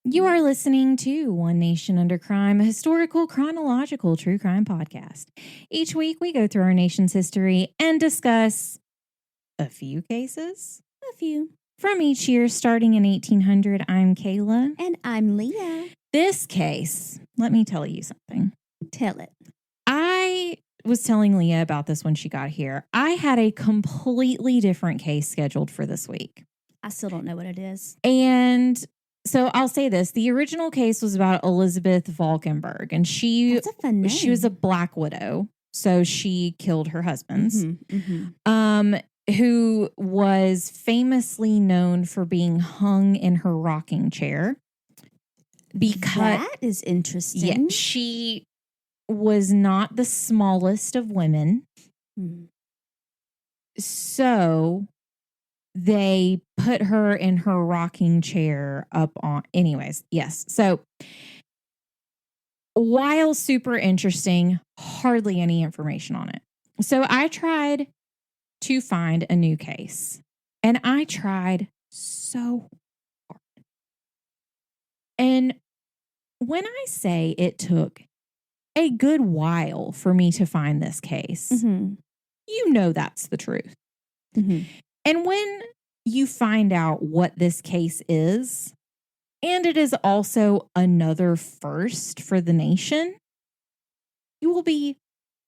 You are listening to One Nation Under Crime, a historical, chronological true crime podcast. Each week, we go through our nation's history and discuss a few cases. A few. From each year, starting in 1800, I'm Kayla. And I'm Leah. This case, let me tell you something. Tell it. I was telling Leah about this when she got here. I had a completely different case scheduled for this week. I still don't know what it is. And so I'll say this. The original case was about Elizabeth Valkenburg, and That's a fun name. she was a black widow. So she killed her husbands, who was famously known for being hung in her rocking chair. Because that is interesting. Yeah, she was not the smallest of women. So they put her in her rocking chair up on. Anyways, yes. So while super interesting, hardly any information on it. So I tried to find a new case, and I tried so hard. And when I say it took a good while for me to find this case, you know that's the truth. And when you find out what this case is, and it is also another first for the nation, you will be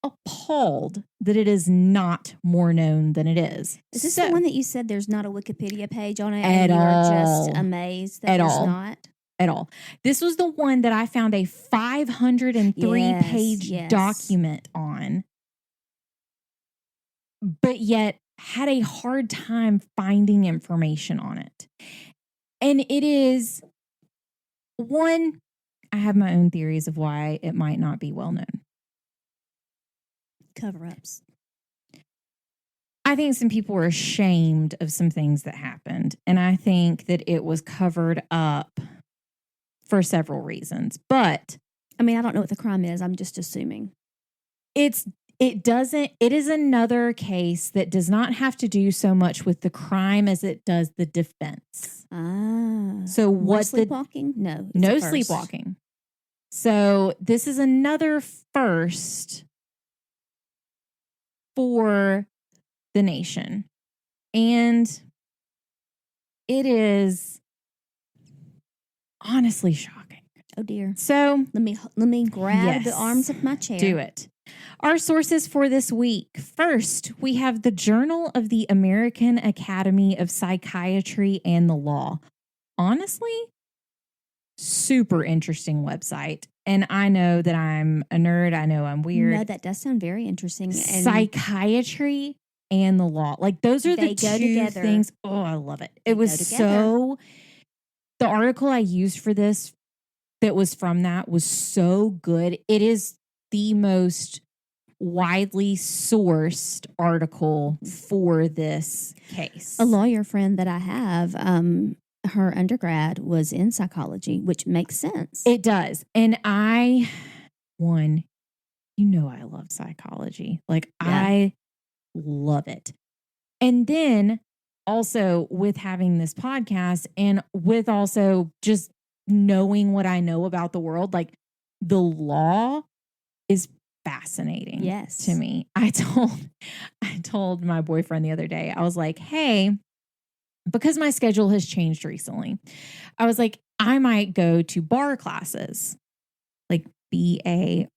appalled that it is not more known than it is. Is this the one that you said there's not a Wikipedia page on it? At and all. You're just amazed that there's not? At all. This was the one that I found a 503-page document on, but yet had a hard time finding information on it. And it is one, I have my own theories of why it might not be well known. Cover-ups. I think some people were ashamed of some things that happened, and I think that it was covered up for several reasons. But I mean, I don't know what the crime is. I'm just assuming. It is another case that does not have to do so much with the crime as it does the defense. So what sleepwalking? No. No sleepwalking. So this is another first for the nation. And it is honestly shocking. Oh dear. So let me grab the arms of my chair. Do it. Our sources for this week. First, we have the Journal of the American Academy of Psychiatry and the Law. Honestly, super interesting website. And I know that I'm a nerd. I know I'm weird. No, that does sound very interesting. And psychiatry and the law. Like those are the two things. Oh, I love it. It was so... The article I used for this that was from that was so good. It is the most widely sourced article for this case. A lawyer friend that I have, her undergrad was in psychology, which makes sense. It does. And I love psychology. Like, yeah. I love it. And then also with having this podcast and with also just knowing what I know about the world, like the law is fascinating to me. I told my boyfriend the other day, I was like, hey, because my schedule has changed recently, I was like, I might go to bar classes, like BARRE,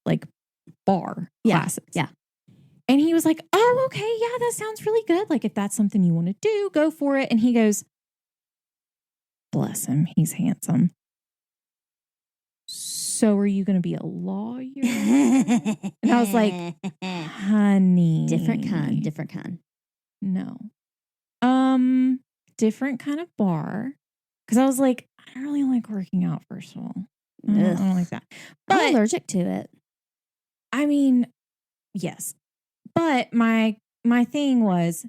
like bar classes. Yeah. And he was like, oh, okay. Yeah, that sounds really good. Like if that's something you want to do, go for it. And he goes, bless him, he's handsome. So are you going to be a lawyer? And I was like, honey. Different kind. No. Different kind of bar. Because I was like, I don't really like working out, first of all. I don't like that. But I'm allergic to it. I mean, yes. But my thing was,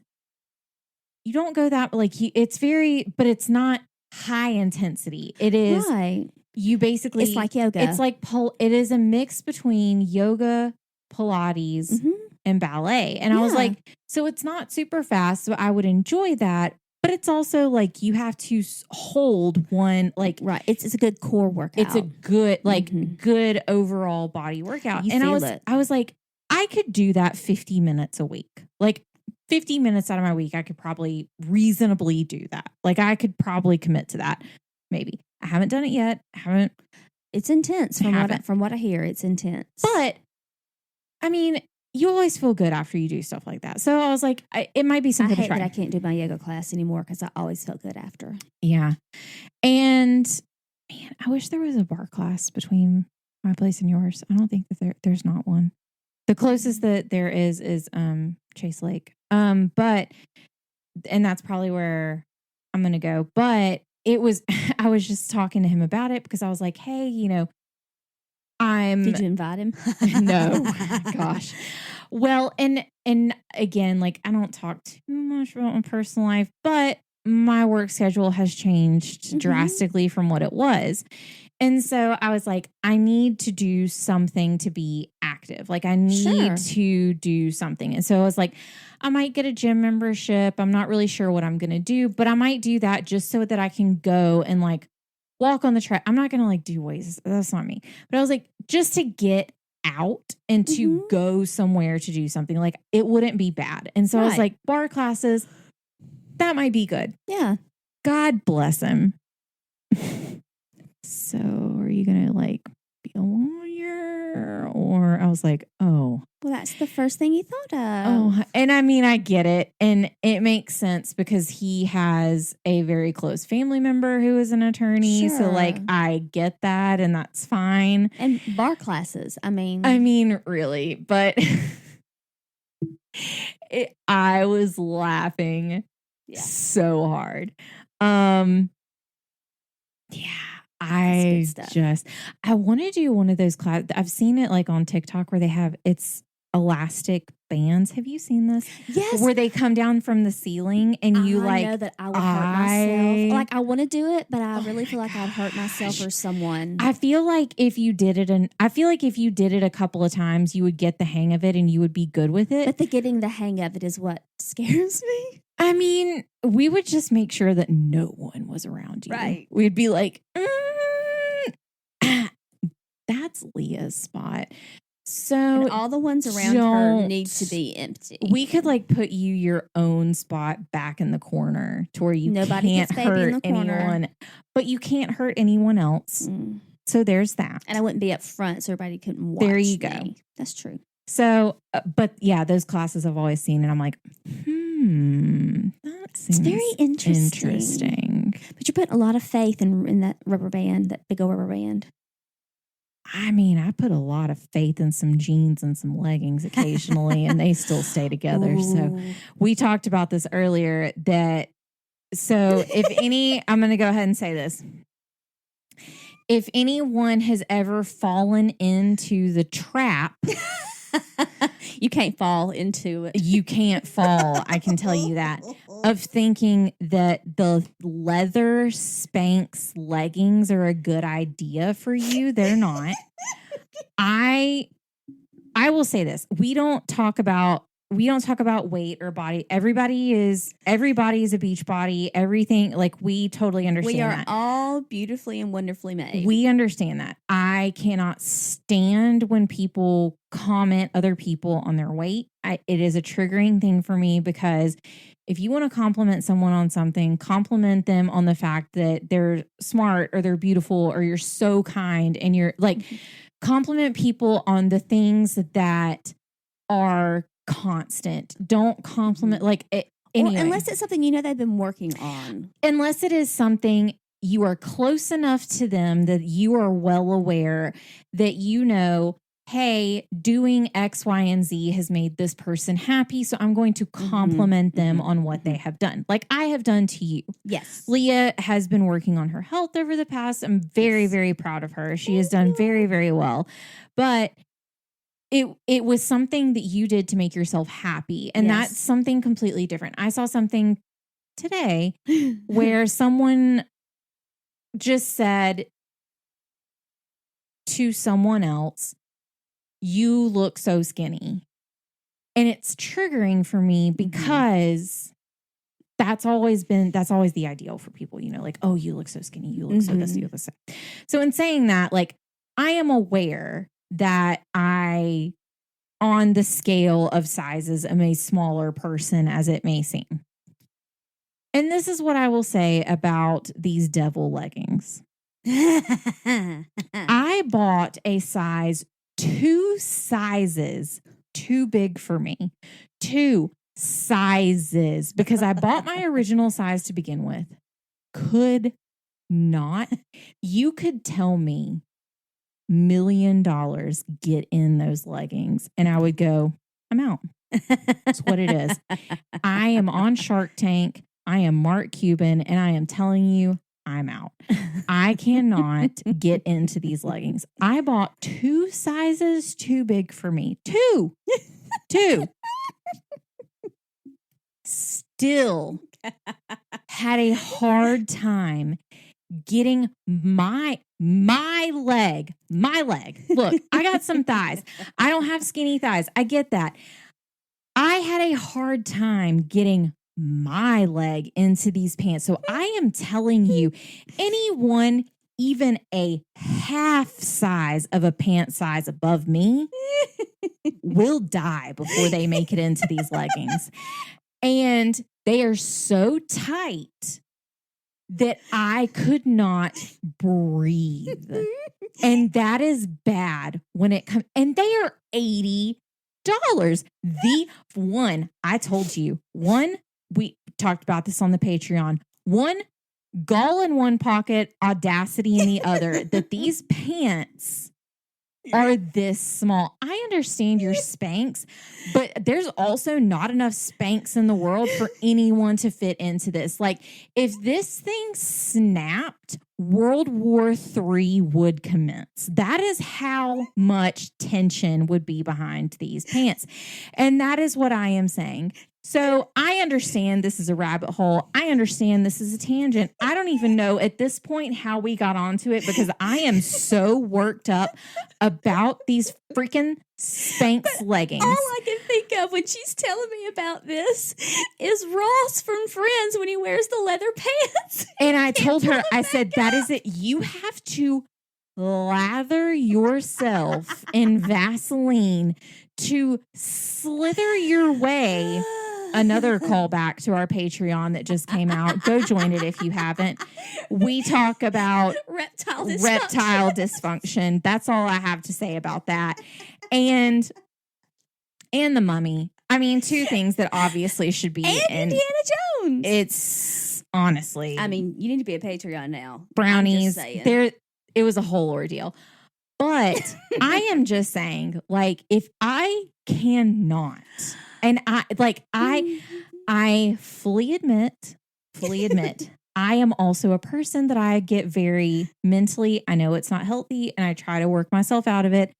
you don't go that, like, but it's not high intensity. It is. Right. You basically, it's like yoga. It's like, it is a mix between yoga, Pilates, and ballet. And I was like, so it's not super fast. So I would enjoy that. But it's also like you have to hold one, like, right. It's a good core workout. it's a good, like, good overall body workout. You And feel it. I was like, I could do that 50 minutes a week. Like 50 minutes out of my week, I could probably reasonably do that. Like I could probably commit to that. Maybe. I haven't done it yet. It's intense from what I hear. It's intense. But I mean, you always feel good after you do stuff like that. So I was like, it might be something to try. I hate that I can't do my yoga class anymore because I always felt good after. Yeah. And man, I wish there was a bar class between my place and yours. I don't think that there's not one. The closest that there is Chase Lake. But and that's probably where I'm going to go. But it was, I was just talking to him about it because I was like, hey, you know, Did you invite him? No, gosh. Well, and again, like I don't talk too much about my personal life, but my work schedule has changed drastically from what it was. And so I was like, I need to do something to be active. Like I need to do something. And so I was like, I might get a gym membership. I'm not really sure what I'm going to do, but I might do that just so that I can go and like walk on the track. I'm not going to like do weights. That's not me. But I was like, just to get out and to go somewhere to do something, like it wouldn't be bad. And so I was like, bar classes, that might be good. Yeah. God bless him. So are you going to like be a lawyer? Or I was like, oh. Well, that's the first thing you thought of. Oh, and I mean, I get it. And it makes sense because he has a very close family member who is an attorney. Sure. So like, I get that and that's fine. And bar classes. I mean, really, but I was laughing so hard. Yeah. I want to do one of those classes. I've seen it like on TikTok where they have it's elastic bands. Have you seen this? Yes. Where they come down from the ceiling and you like. I know that I would hurt myself. Like I want to do it, but I really feel like I'd hurt myself or someone. I feel like if you did it, a couple of times, you would get the hang of it and you would be good with it. But getting the hang of it is what scares me. I mean, we would just make sure that no one was around you. Right. We'd be like, that's Leah's spot. So and all the ones around her need to be empty. We could like put you your own spot back in the corner to where nobody can't hurt anyone, but you can't hurt anyone else. So there's that. And I wouldn't be up front so everybody couldn't watch. There you go. That's true. So, but yeah, those classes I've always seen, and I'm like, that seems very interesting. But you put a lot of faith in that rubber band, that big old rubber band. I mean, I put a lot of faith in some jeans and some leggings occasionally, and they still stay together. Ooh. So we talked about this earlier so if I'm going to go ahead and say this. If anyone has ever fallen into the trap, you can't fall into it. You can't fall. I can tell you that. Of thinking that the leather Spanx leggings are a good idea for you. They're not. I will say this. We don't talk about weight or body. Everybody is a beach body. Everything, like, we totally understand that. We are all beautifully and wonderfully made. We understand that. I cannot stand when people comment other people on their weight. It is a triggering thing for me because if you want to compliment someone on something, compliment them on the fact that they're smart or they're beautiful or you're so kind, and you're like, compliment people on the things that are constant. Don't compliment anyway. Unless it's something they've been working on. Unless it is something you are close enough to them that you are well aware that hey, doing X, Y, and Z has made this person happy, so I'm going to compliment them on what they have done, like I have done to you. Yes. Leah has been working on her health over the past. I'm very, very proud of her. She has done very, very well. But it was something that you did to make yourself happy, and that's something completely different. I saw something today where someone just said to someone else, "You look so skinny." And it's triggering for me because that's always the ideal for people, like, oh, you look so skinny, you look so this, you look so. So in saying that, like, I am aware that on the scale of sizes, am a smaller person as it may seem. And this is what I will say about these devil leggings. I bought a size 2 sizes too big for me. 2 sizes, because I bought my original size to begin with. Could not. You could tell me $1 million get in those leggings, and I would go, I'm out. That's what it is. I am on Shark Tank. I am Mark Cuban, and I am telling you, I'm out. I cannot get into these leggings. I bought 2 sizes too big for me. 2. Still had a hard time getting my leg. Look, I got some thighs. I don't have skinny thighs. I get that. I had a hard time getting my leg into these pants. So I am telling you, anyone even a half size of a pant size above me will die before they make it into these leggings. And they are so tight that I could not breathe. And that is bad when it comes. And they are $80. The one, I told you, we talked about this on the Patreon, one gall in one pocket, audacity in the other, that these pants are this small. I understand your Spanx, but there's also not enough Spanx in the world for anyone to fit into this. Like, if this thing snapped, World War III would commence. That is how much tension would be behind these pants. And that is what I am saying. So I understand this is a rabbit hole. I understand this is a tangent. I don't even know at this point how we got onto it, because I am so worked up about these freaking Spanx leggings. All I can think of when she's telling me about this is Ross from Friends when he wears the leather pants. And I told her, I said, that is it. You have to lather yourself in Vaseline to slither your way. Another callback to our Patreon that just came out. Go join it if you haven't. We talk about reptile dysfunction. That's all I have to say about that. And the Mummy. I mean, 2 things that obviously should be in Indiana Jones. It's honestly. I mean, you need to be a Patreon now. Brownies. It was a whole ordeal. But I am just saying, like, if I cannot. And I fully admit, I am also a person that I get very mentally, I know it's not healthy, and I try to work myself out of it.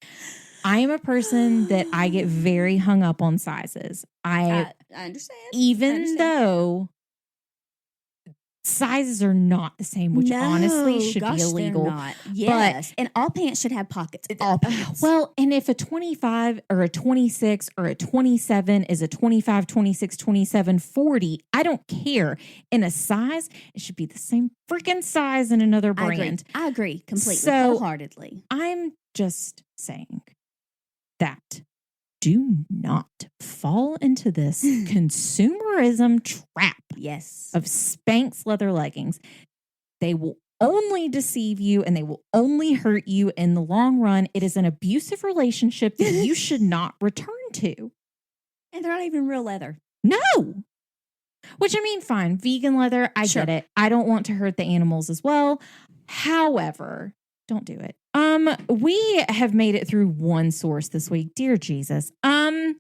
I am a person that I get very hung up on sizes. I understand. Even though sizes are not the same, which honestly should be illegal. Not. Yes. And all pants should have pockets. All pants. Well, and if a 25 or a 26 or a 27 is a 25, 26, 27, 40, I don't care. In a size, it should be the same freaking size in another brand. I agree completely, so, wholeheartedly. I'm just saying that do not fall into this consumerism trap. Yes. Of Spanx leather leggings. They will only deceive you and they will only hurt you in the long run. It is an abusive relationship that you should not return to. And they're not even real leather. No. Which, I mean, fine. Vegan leather, I get it. I don't want to hurt the animals as well. However, don't do it. We have made it through one source this week. Dear Jesus. Our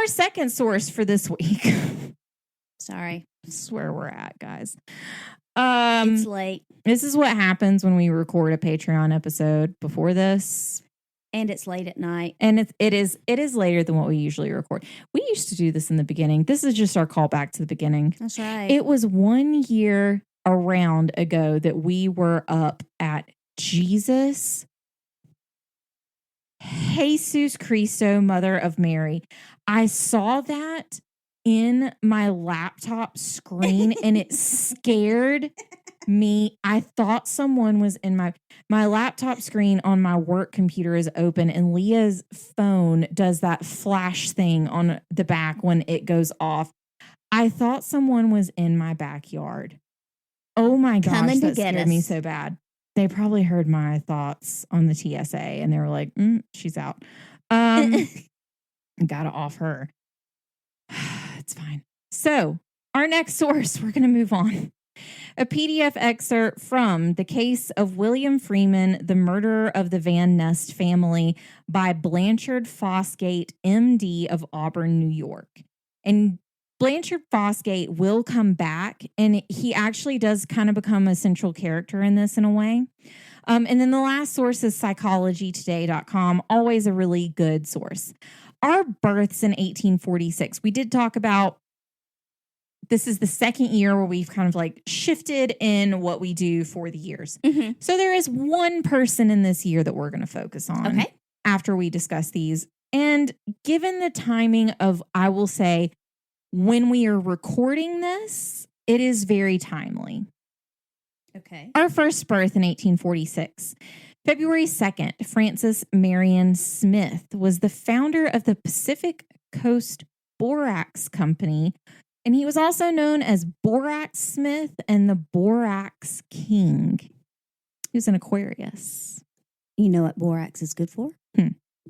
second source for this week. Sorry. This is where we're at, guys. It's late. This is what happens when we record a Patreon episode before this. And it's late at night. And it is later than what we usually record. We used to do this in the beginning. This is just our callback to the beginning. That's right. It was 1 year around ago that we were up at Jesus Cristo, Mother of Mary. I saw that in my laptop screen and it scared me. I thought someone was in my laptop screen on my work computer is open, and Leah's phone does that flash thing on the back when it goes off. I thought someone was in my backyard. Oh my gosh, that scared me so bad. They probably heard my thoughts on the TSA and they were like, she's out. Gotta off her. It's fine. So our next source, we're going to move on. A PDF excerpt from The Case of William Freeman, the Murderer of the Van Nest Family by Blanchard Fosgate, MD of Auburn, New York. And Blanchard Fosgate will come back, and he actually does kind of become a central character in this in a way. And then the last source is psychologytoday.com, always a really good source. Our births in 1846, we did talk about, this is the second year where we've kind of like shifted in what we do for the years. Mm-hmm. So there is one person in this year that we're going to focus on after we discuss these. And given the timing of, I will say, when we are recording this, it is very timely. Okay. Our first birth in 1846. February 2nd, Francis Marion Smith was the founder of the Pacific Coast Borax Company, and he was also known as Borax Smith and the Borax King. He was an Aquarius. You know what borax is good for?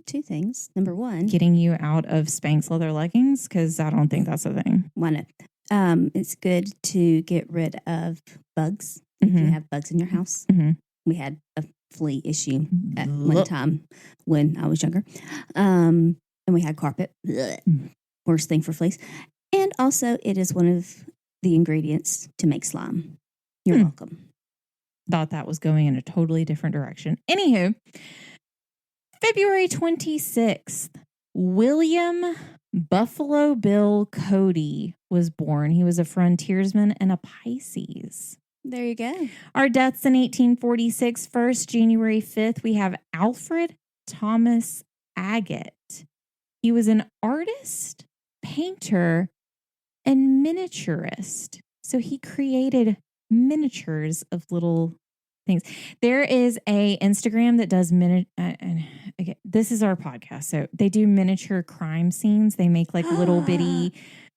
Two things. Number one, getting you out of Spanx leather leggings, because I don't think that's a thing. Why not? It's good to get rid of bugs. If you have bugs in your house. We had a flea issue at one time when I was younger. And we had carpet. Worst thing for fleas. And also, it is one of the ingredients to make slime. You're welcome. Thought that was going in a totally different direction. Anywho, February 26th, William Buffalo Bill Cody was born. He was a frontiersman and a Pisces. There you go. Our deaths in 1846. First, January 5th, we have Alfred Thomas Agate. He was an artist, painter, and miniaturist. So he created miniatures of little things. There is a Instagram that does okay, this is our podcast. So they do miniature crime scenes. They make like little bitty,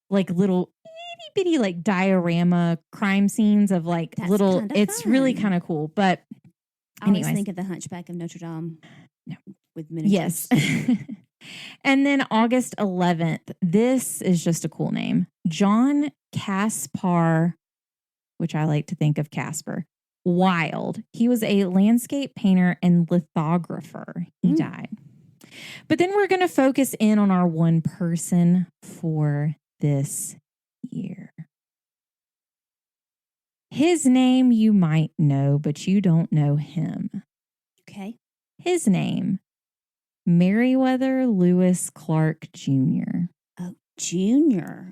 like little itty bitty like diorama crime scenes of like little. It's really kind of cool. But I always think of the Hunchback of Notre Dame. No, with miniatures. Yes. And then August 11th, this is just a cool name. John Caspar, which I like to think of Casper, Wild. He was a landscape painter and lithographer. He died. But then we're going to focus in on our one person for this year. His name you might know, but you don't know him. Okay. His name, Meriwether Lewis Clark Jr. Oh, Jr.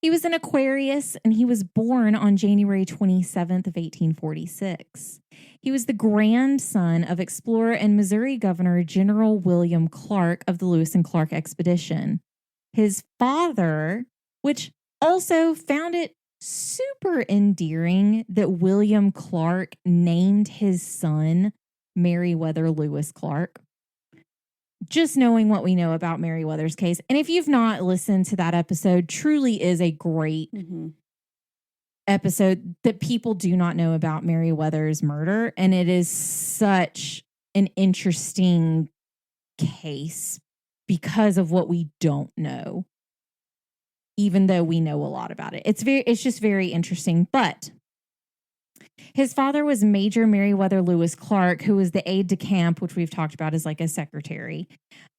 He was an Aquarius, and he was born on January 27th of 1846. He was the grandson of explorer and Missouri Governor General William Clark of the Lewis and Clark expedition. His father, which also found it super endearing that William Clark named his son Meriwether Lewis Clark. Just knowing what we know about Meriwether's case. And if you've not listened to that episode, truly is a great episode that people do not know about Meriwether's murder. And it is such an interesting case because of what we don't know, even though we know a lot about it. It's just very interesting. But his father was Major Meriwether Lewis Clark, who was the aide de camp, which we've talked about as like a secretary,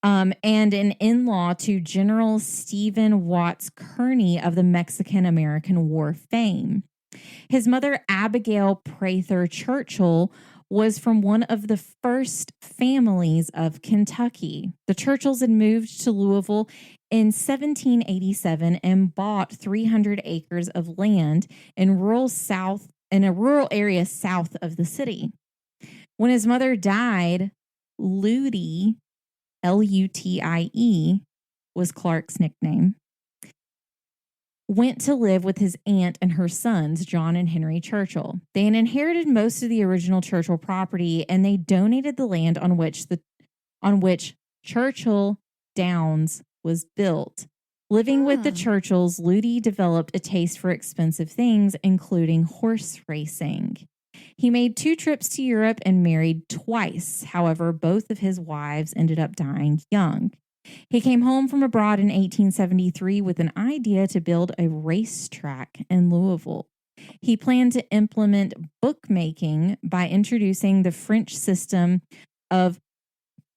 and an in-law to General Stephen Watts Kearny of the Mexican-American War fame. His mother, Abigail Prather Churchill, was from one of the first families of Kentucky. The Churchills had moved to Louisville in 1787 and bought 300 acres of land in a rural area south of the city. When his mother died, Lutie, Lutie, was Clark's nickname. went to live with his aunt and her sons, John and Henry Churchill. They had inherited most of the original Churchill property, and they donated the land on which Churchill Downs was built. Living with the Churchills, Ludi developed a taste for expensive things, including horse racing. He made 2 trips to Europe and married twice. However, both of his wives ended up dying young. He came home from abroad in 1873 with an idea to build a racetrack in Louisville. He planned to implement bookmaking by introducing the French system of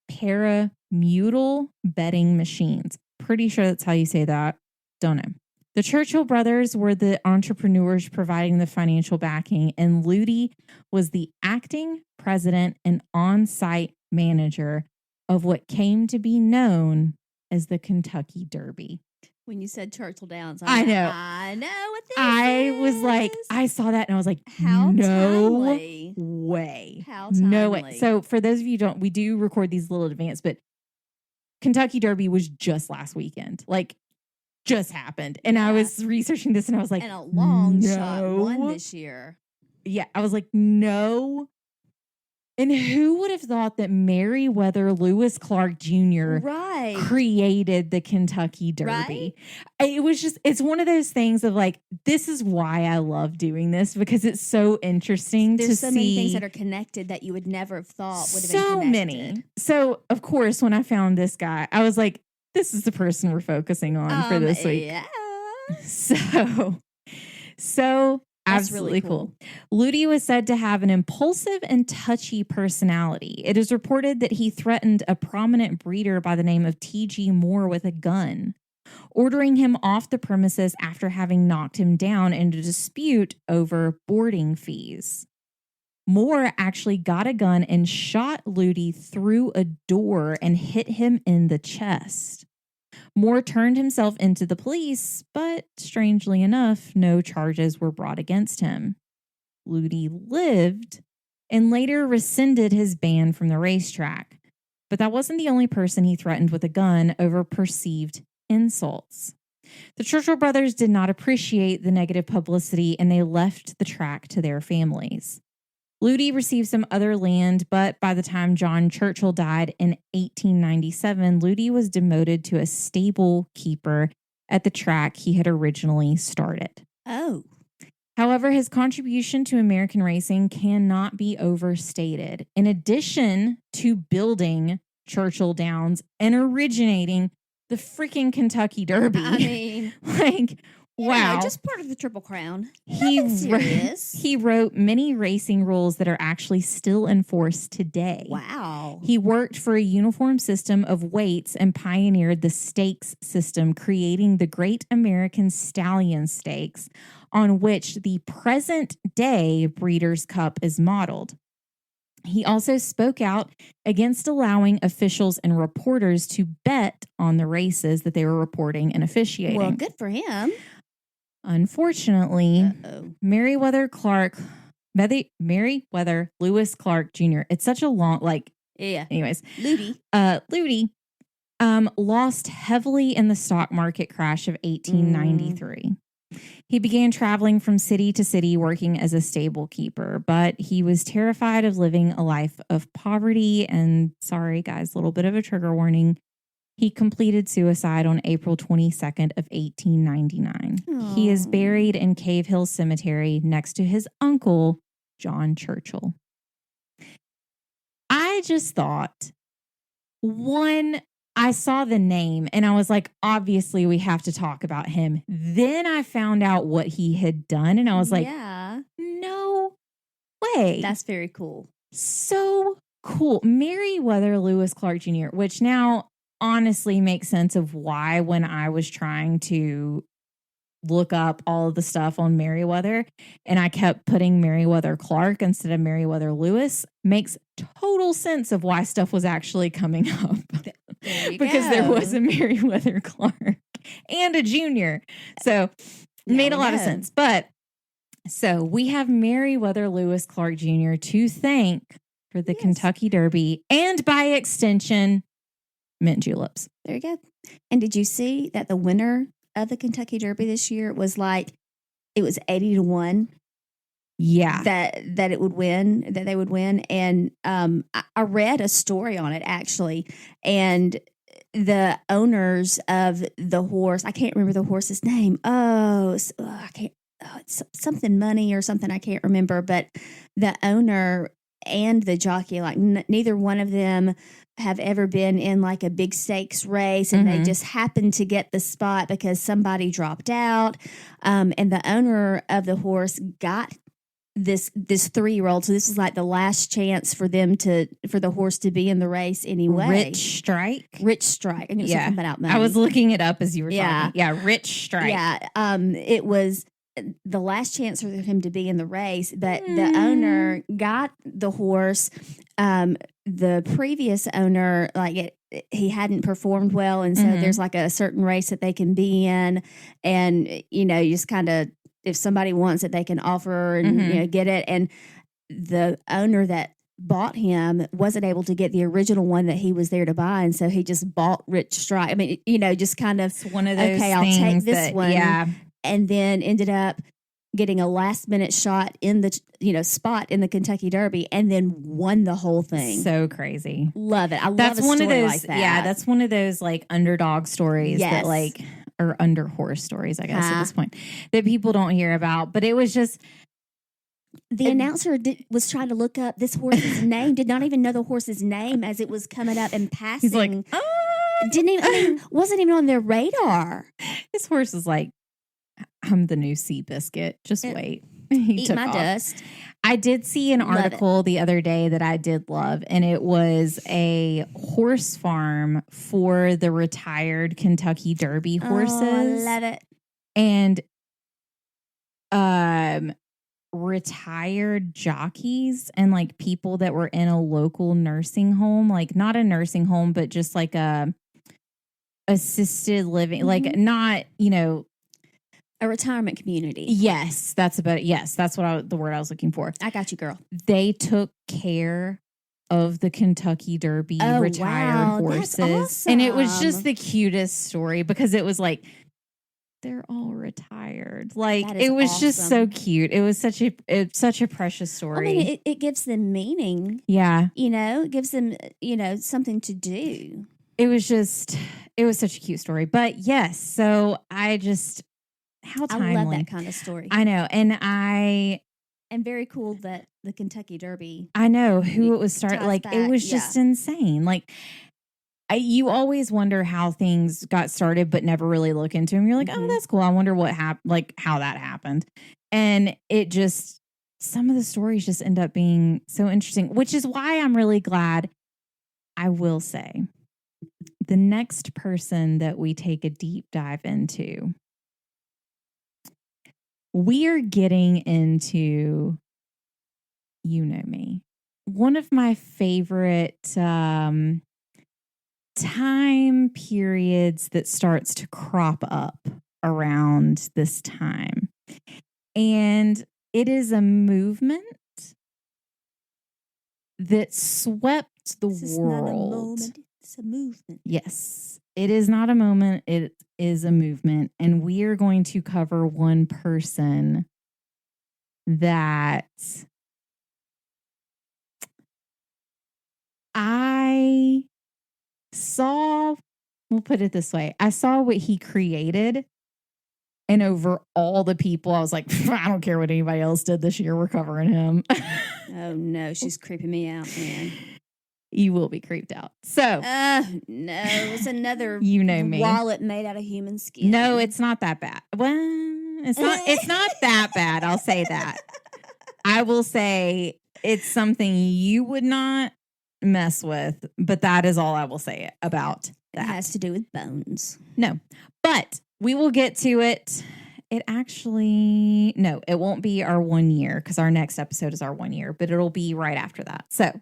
pyramidal betting machines. Pretty sure that's how you say that. Don't know. The Churchill brothers were the entrepreneurs providing the financial backing, and Ludi was the acting president and on-site manager of what came to be known as the Kentucky Derby. When you said Churchill Downs, I know what this I was like, I saw that and I was like, no way. How timely. No way. So for those of you who don't, we do record these a little advanced, but Kentucky Derby was just last weekend. Like, just happened. And I was researching this and I was like, and a long shot won this year. Yeah. I was like, no. And who would have thought that Meriwether Lewis Clark Jr. created the Kentucky Derby? Right? It was just, it's one of those things of like, this is why I love doing this, because it's so interesting to see. There's so many things that are connected that you would never have thought would have been connected. So many. So, of course, when I found this guy, I was like, this is the person we're focusing on for this week. Yeah. So That's absolutely really cool. Ludi was said to have an impulsive and touchy personality. It is reported that he threatened a prominent breeder by the name of T.G. Moore with a gun, ordering him off the premises after having knocked him down in a dispute over boarding fees. Moore actually got a gun and shot Ludi through a door and hit him in the chest. Moore turned himself into the police, but strangely enough, no charges were brought against him. Ludi lived and later rescinded his ban from the racetrack. But that wasn't the only person he threatened with a gun over perceived insults. The Churchill brothers did not appreciate the negative publicity, and they left the track to their families. Ludi received some other land, but by the time John Churchill died in 1897, Ludi was demoted to a stable keeper at the track he had originally started. Oh. However, his contribution to American racing cannot be overstated. In addition to building Churchill Downs and originating the freaking Kentucky Derby. I mean, like, wow. Just part of the Triple Crown. He wrote many racing rules that are actually still enforced today. Wow. He worked for a uniform system of weights and pioneered the stakes system, creating the Great American Stallion Stakes, on which the present day Breeders' Cup is modeled. He also spoke out against allowing officials and reporters to bet on the races that they were reporting and officiating. Well, good for him. Unfortunately, Meriwether Lewis Clark Jr. It's such a long, anyways. Ludi lost heavily in the stock market crash of 1893. He began traveling from city to city working as a stable keeper, but he was terrified of living a life of poverty. And sorry, guys, a little bit of a trigger warning. He completed suicide on April 22nd of 1899. Aww. He is buried in Cave Hill Cemetery next to his uncle, John Churchill. I just thought, I saw the name and I was like, obviously we have to talk about him. Then I found out what he had done and I was like, no way. That's very cool. So cool. Meriwether Lewis Clark Jr., which now honestly makes sense of why when I was trying to look up all of the stuff on Meriwether and I kept putting Meriwether Clark instead of Meriwether Lewis, makes total sense of why stuff was actually coming up. Because there was a Meriwether Clark and a junior. So it made a lot of sense. But so we have Meriwether Lewis Clark Jr. to thank for the Kentucky Derby and by extension, mint juleps. There you go. And did you see that the winner of the Kentucky Derby this year was like it was 80-1. Yeah, that they would win, and I read a story on it actually, and the owners of the horse, I can't remember the horse's name. I can't. Oh, it's something money or something, I can't remember. But the owner and the jockey, like neither one of them have ever been in like a big stakes race, and they just happened to get the spot because somebody dropped out, and the owner of the horse got this 3-year-old. So this is like the last chance for the horse to be in the race anyway. Rich Strike. I knew something about money. I was looking it up as you were talking. Yeah, Rich Strike. Yeah, it was the last chance for him to be in the race, but the owner got the horse. The previous owner, he hadn't performed well, and so there's like a certain race that they can be in, and you just kind of, if somebody wants it, they can offer and get it. And the owner that bought him wasn't able to get the original one that he was there to buy, and so he just bought Rich Strike. I mean, just kind of, it's one of those okay, I'll take this one. Yeah. And then ended up getting a last minute shot in the spot in the Kentucky Derby, and then won the whole thing. So crazy. Love it. That's love a one story of those. like that. Yeah, that's one of those like underdog stories that like, or under horse stories, I guess at this point, that people don't hear about. But it was just, the announcer was trying to look up this horse's name, did not even know the horse's name as it was coming up and passing. He's like, wasn't even on their radar. This horse is like, I'm the new Seabiscuit. Just wait. Eat my dust. I did see an article the other day that I did love, and it was a horse farm for the retired Kentucky Derby horses. Oh, I love it. And retired jockeys and like people that were in a local nursing home, like not a nursing home, but just like a assisted living, like not, a retirement community. Yes, that's about it. Yes, that's what the word I was looking for. I got you, girl. They took care of the Kentucky Derby retired horses. That's awesome. And it was just the cutest story because it was like, they're all retired. Like, it was awesome. Just so cute. It was such a precious story. I mean, it gives them meaning. Yeah. It gives them, something to do. It was such a cute story. But yes, so how timely. I love that kind of story. I know. And very cool that the Kentucky Derby. I know who it was started. Like, back. It was just insane. Like, you always wonder how things got started, but never really look into them. You're like, oh, that's cool. I wonder what happened, like how that happened. And some of the stories just end up being so interesting, which is why I'm really glad. I will say the next person that we take a deep dive into, we are getting into, me, one of my favorite time periods that starts to crop up around this time. And it is a movement that swept the world. Not a moment, it's a movement. Yes, it is not a moment. It is a movement. And we are going to cover one person that I saw, we'll put it this way. I saw what he created, and over all the people, I was like, I don't care what anybody else did this year. We're covering him. Oh no, she's creeping me out, man. You will be creeped out. So, no, it's another me wallet made out of human skin. No, it's not that bad. Well, it's not that bad. I'll say that. I will say it's something you would not mess with, but that is all I will say about that. It has to do with bones. No, but we will get to it. It won't be our 1 year because our next episode is our 1 year, but it'll be right after that. So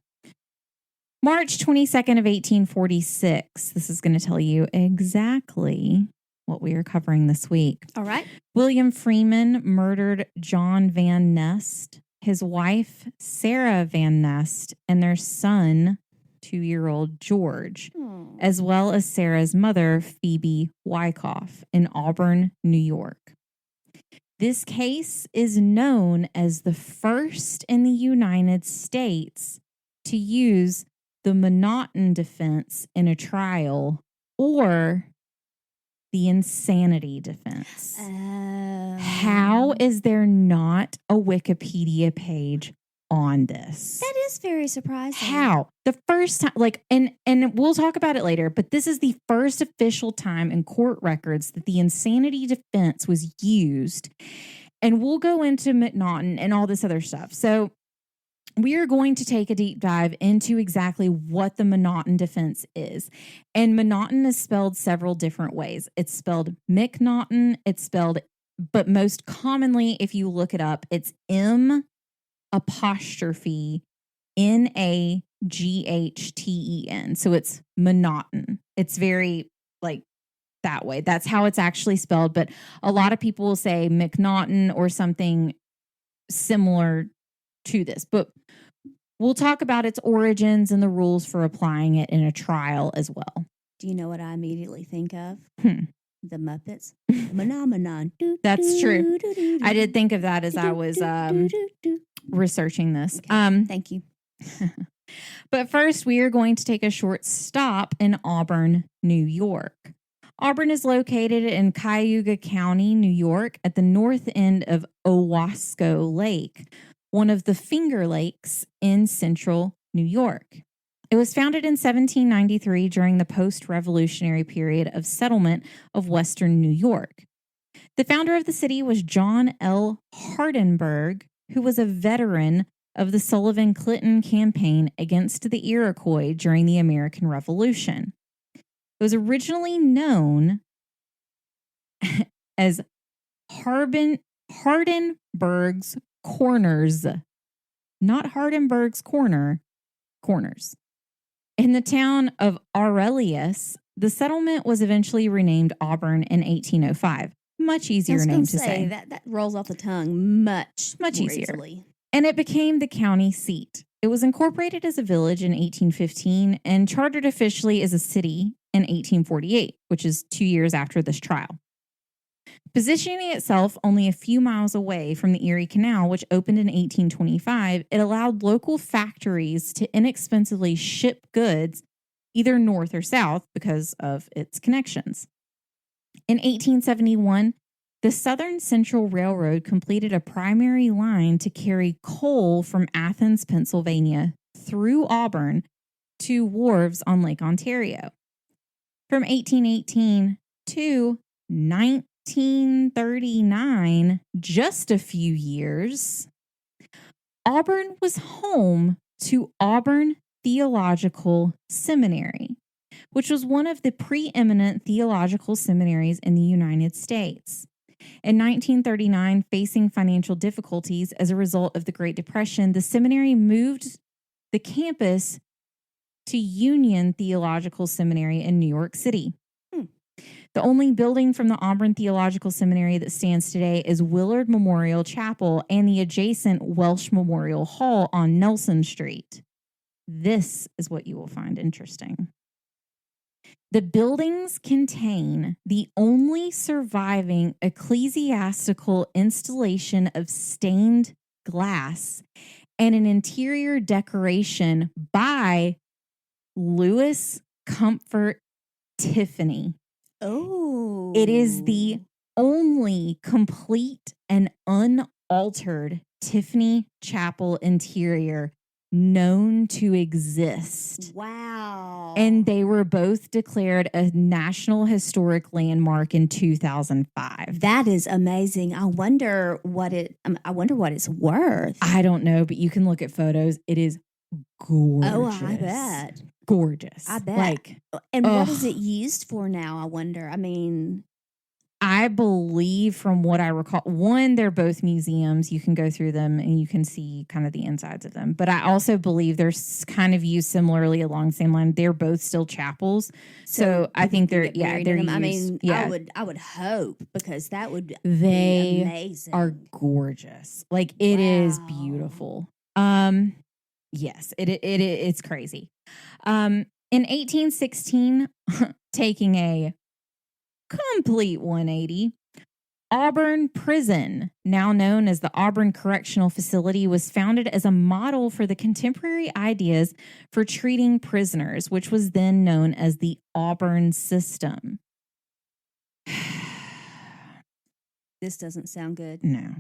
March 22nd of 1846. This is going to tell you exactly what we are covering this week. All right. William Freeman murdered John Van Nest, his wife, Sarah Van Nest, and their son, 2-year-old George, as well as Sarah's mother, Phoebe Wyckoff, in Auburn, New York. This case is known as the first in the United States to use the McNaughten defense in a trial, or the insanity defense. How is there not a Wikipedia page on this? That is very surprising. How? The first time, and we'll talk about it later, but this is the first official time in court records that the insanity defense was used. And we'll go into McNaughten and all this other stuff. So we are going to take a deep dive into exactly what the McNaughten defense is. And McNaughten is spelled several different ways. It's spelled McNaughton. It's spelled, but most commonly, if you look it up, it's M apostrophe N-A-G-H-T-E-N. So it's McNaughton. It's very that way. That's how it's actually spelled. But a lot of people will say McNaughton or something similar to this. But we'll talk about its origins and the rules for applying it in a trial as well. Do you know what I immediately think of? The Muppets. Phenomenon. That's true. I did think of that as I was researching this. Okay. Thank you. But first, we are going to take a short stop in Auburn, New York. Auburn is located in Cuyahoga County, New York, at the north end of Owasco Lake, one of the Finger Lakes in central New York. It was founded in 1793 during the post-revolutionary period of settlement of western New York. The founder of the city was John L. Hardenberg, who was a veteran of the Sullivan-Clinton campaign against the Iroquois during the American Revolution. It was originally known as Hardenberg's Corners, not Hardenberg's Corners. In the town of Aurelius, the settlement was eventually renamed Auburn in 1805. Much easier name to say. That rolls off the tongue much easier. Easily. And it became the county seat. It was incorporated as a village in 1815 and chartered officially as a city in 1848, which is 2 years after this trial. Positioning itself only a few miles away from the Erie Canal, which opened in 1825, it allowed local factories to inexpensively ship goods either north or south because of its connections. In 1871, the Southern Central Railroad completed a primary line to carry coal from Athens, Pennsylvania, through Auburn to wharves on Lake Ontario. From 1818 to 1939, just a few years, Auburn was home to Auburn Theological Seminary, which was one of the preeminent theological seminaries in the United States. In 1939, facing financial difficulties as a result of the Great Depression, the seminary moved the campus to Union Theological Seminary in New York City. The only building from the Auburn Theological Seminary that stands today is Willard Memorial Chapel and the adjacent Welsh Memorial Hall on Nelson Street. This is what you will find interesting. The buildings contain the only surviving ecclesiastical installation of stained glass and an interior decoration by Louis Comfort Tiffany. Oh. It is the only complete and unaltered Tiffany Chapel interior known to exist. Wow. And they were both declared a National Historic Landmark in 2005. That is amazing. I wonder what it's worth. I don't know, but you can look at photos. It is gorgeous. Oh, I bet. Gorgeous. I bet. And what is it used for now? I wonder. I mean, I believe from what I recall, one, they're both museums. You can go through them and you can see kind of the insides of them. But I also believe they're kind of used similarly along the same line. They're both still chapels. So I think they're used. I mean, I would hope, because that would be amazing. They are gorgeous. Like, it is beautiful. Yes, it's crazy. In 1816, taking a complete 180, Auburn Prison, now known as the Auburn Correctional Facility, was founded as a model for the contemporary ideas for treating prisoners, which was then known as the Auburn System. This doesn't sound good. No.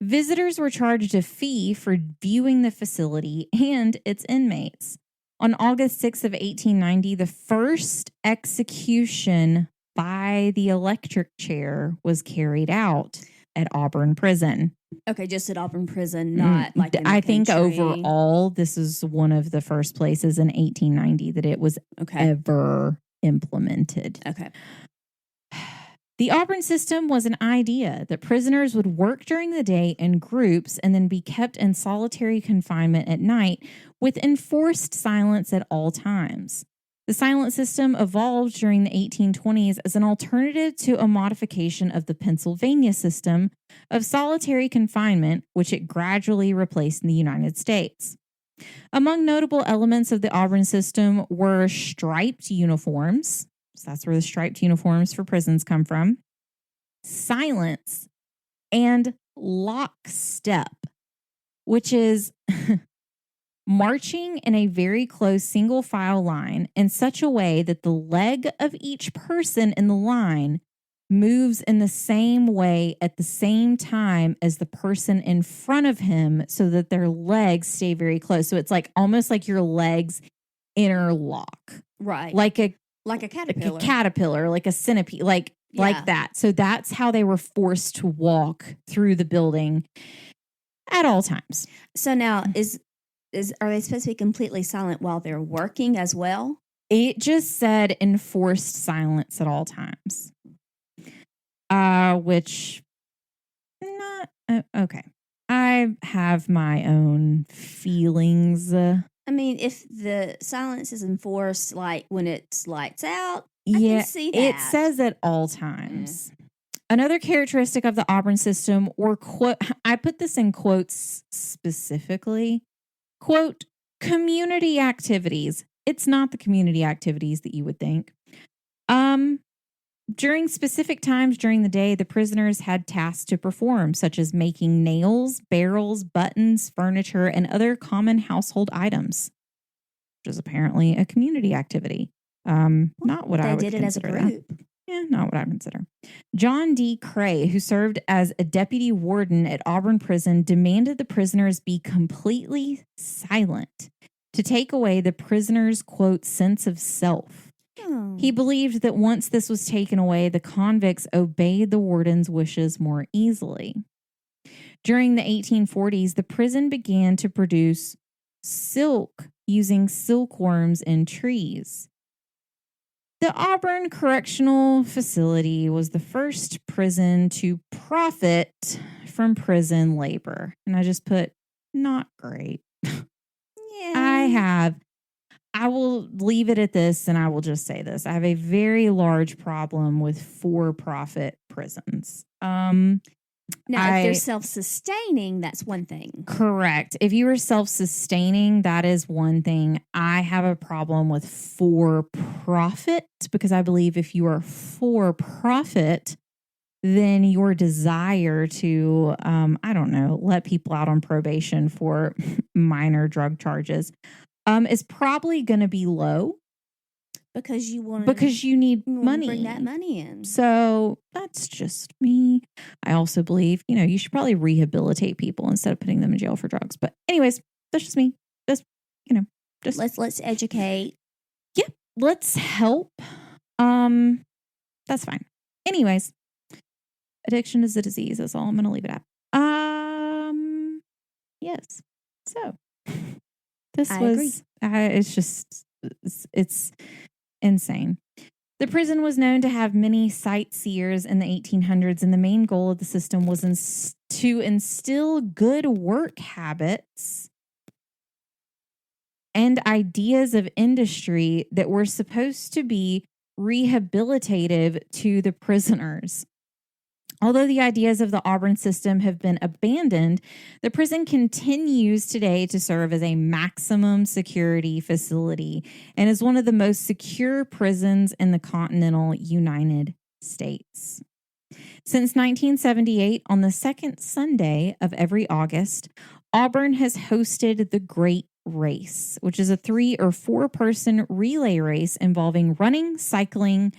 Visitors were charged a fee for viewing the facility and its inmates. On August 6th of 1890, the first execution by the electric chair was carried out at Auburn Prison. Okay, just at Auburn Prison, not like in the I think country. overall, this is one of the first places in 1890 that it was ever implemented. Okay. The Auburn system was an idea that prisoners would work during the day in groups and then be kept in solitary confinement at night with enforced silence at all times. The silent system evolved during the 1820s as an alternative to a modification of the Pennsylvania system of solitary confinement, which it gradually replaced in the United States. Among notable elements of the Auburn system were striped uniforms. So that's where the striped uniforms for prisons come from. Silence and lockstep, which is marching in a very close single file line in such a way that the leg of each person in the line moves in the same way at the same time as the person in front of him so that their legs stay very close. So it's like almost like your legs interlock. Right. Like a caterpillar. Like a caterpillar, like a centipede, like that. So that's how they were forced to walk through the building at all times. So now are they supposed to be completely silent while they're working as well? It just said enforced silence at all times. Which not okay. I have my own feelings. I mean, if the silence is enforced, like when it's lights out, I can see that. It says at all times. Another characteristic of the Auburn system, or quote, I put this in quotes specifically, quote, community activities. It's not the community activities that you would think. During specific times during the day, the prisoners had tasks to perform, such as making nails, barrels, buttons, furniture, and other common household items, which is apparently a community activity. Not what I would consider. They did it as a group. Yeah, not what I consider. John D. Cray, who served as a deputy warden at Auburn Prison, demanded the prisoners be completely silent to take away the prisoners' quote sense of self. He believed that once this was taken away, the convicts obeyed the warden's wishes more easily. During the 1840s, the prison began to produce silk using silkworms in trees. The Auburn Correctional Facility was the first prison to profit from prison labor. And I just put, not great. Yeah. I will leave it at this, and I will just say this. I have a very large problem with for-profit prisons. Now, if they're self-sustaining, that's one thing. Correct. If you are self-sustaining, that is one thing. I have a problem with for-profit because I believe if you are for-profit, then your desire to, let people out on probation for minor drug charges is probably going to be low because you need money. Bring that money in. So that's just me. I also believe, you should probably rehabilitate people instead of putting them in jail for drugs. But anyways, that's just me. Let's educate. Yeah, let's help. That's fine. Anyways, addiction is a disease. That's all I'm going to leave it at. Yes. So. I agree. It's insane. The prison was known to have many sightseers in the 1800s, and the main goal of the system was to instill good work habits and ideas of industry that were supposed to be rehabilitative to the prisoners. Although the ideas of the Auburn system have been abandoned, the prison continues today to serve as a maximum security facility and is one of the most secure prisons in the continental United States. Since 1978, on the second Sunday of every August, Auburn has hosted the Great Race, which is a 3 or 4 person relay race involving running, cycling,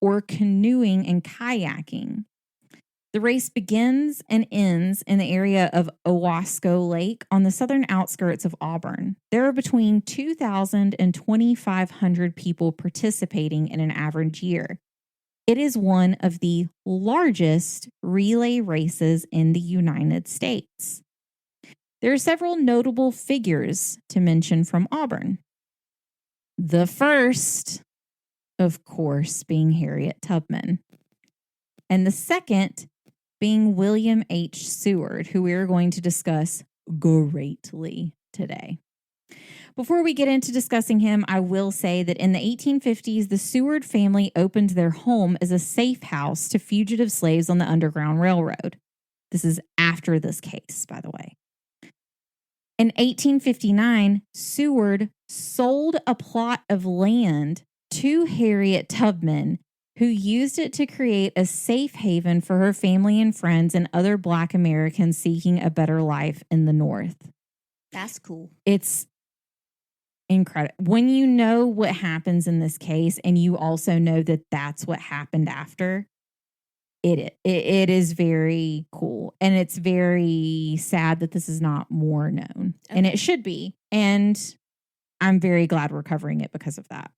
or canoeing and kayaking. The race begins and ends in the area of Owasco Lake on the southern outskirts of Auburn. There are between 2,000 and 2,500 people participating in an average year. It is one of the largest relay races in the United States. There are several notable figures to mention from Auburn. The first, of course, being Harriet Tubman, and the second being William H. Seward, who we are going to discuss greatly today. Before we get into discussing him, I will say that in the 1850s, the Seward family opened their home as a safe house to fugitive slaves on the Underground Railroad. This is after this case, by the way. In 1859, Seward sold a plot of land to Harriet Tubman, who used it to create a safe haven for her family and friends and other Black Americans seeking a better life in the North. That's cool. It's incredible. When you know what happens in this case and you also know that that's what happened after, it is very cool. And it's very sad that this is not more known. Okay. And it should be. And I'm very glad we're covering it because of that.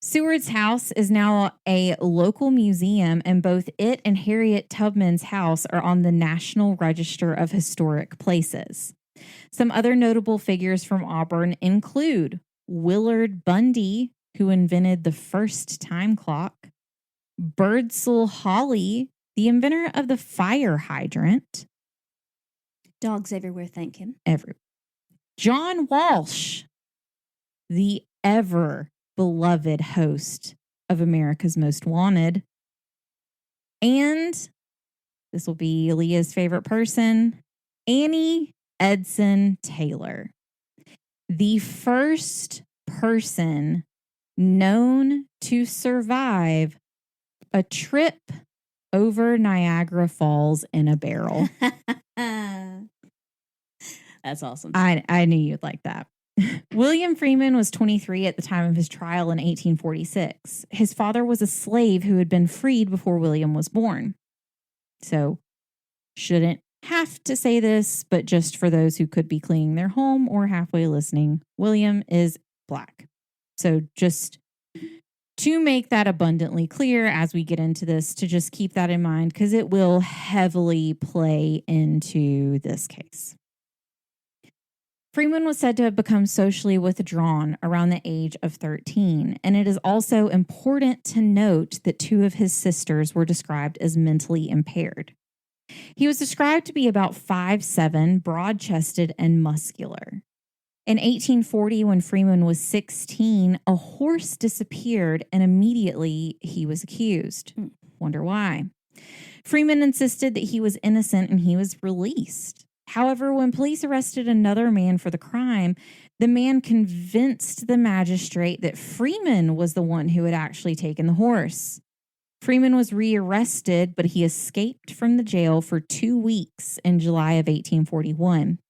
Seward's house is now a local museum, and both it and Harriet Tubman's house are on the National Register of Historic Places. Some other notable figures from Auburn include Willard Bundy, who invented the first time clock, Birdsall Hawley, the inventor of the fire hydrant. Dogs everywhere thank him. John Walsh, the ever beloved host of America's Most Wanted. And this will be Leah's favorite person, Annie Edson Taylor, the first person known to survive a trip over Niagara Falls in a barrel. That's awesome. I knew you'd like that. William Freeman was 23 at the time of his trial in 1846. His father was a slave who had been freed before William was born. So, shouldn't have to say this, but just for those who could be cleaning their home or halfway listening, William is Black. So, just to make that abundantly clear as we get into this, to just keep that in mind, because it will heavily play into this case. Freeman was said to have become socially withdrawn around the age of 13, and it is also important to note that 2 of his sisters were described as mentally impaired. He was described to be about 5'7", broad-chested, and muscular. In 1840, when Freeman was 16, a horse disappeared, and immediately he was accused. Wonder why? Freeman insisted that he was innocent and he was released. However, when police arrested another man for the crime, the man convinced the magistrate that Freeman was the one who had actually taken the horse. Freeman was rearrested, but he escaped from the jail for 2 weeks in July of 1841.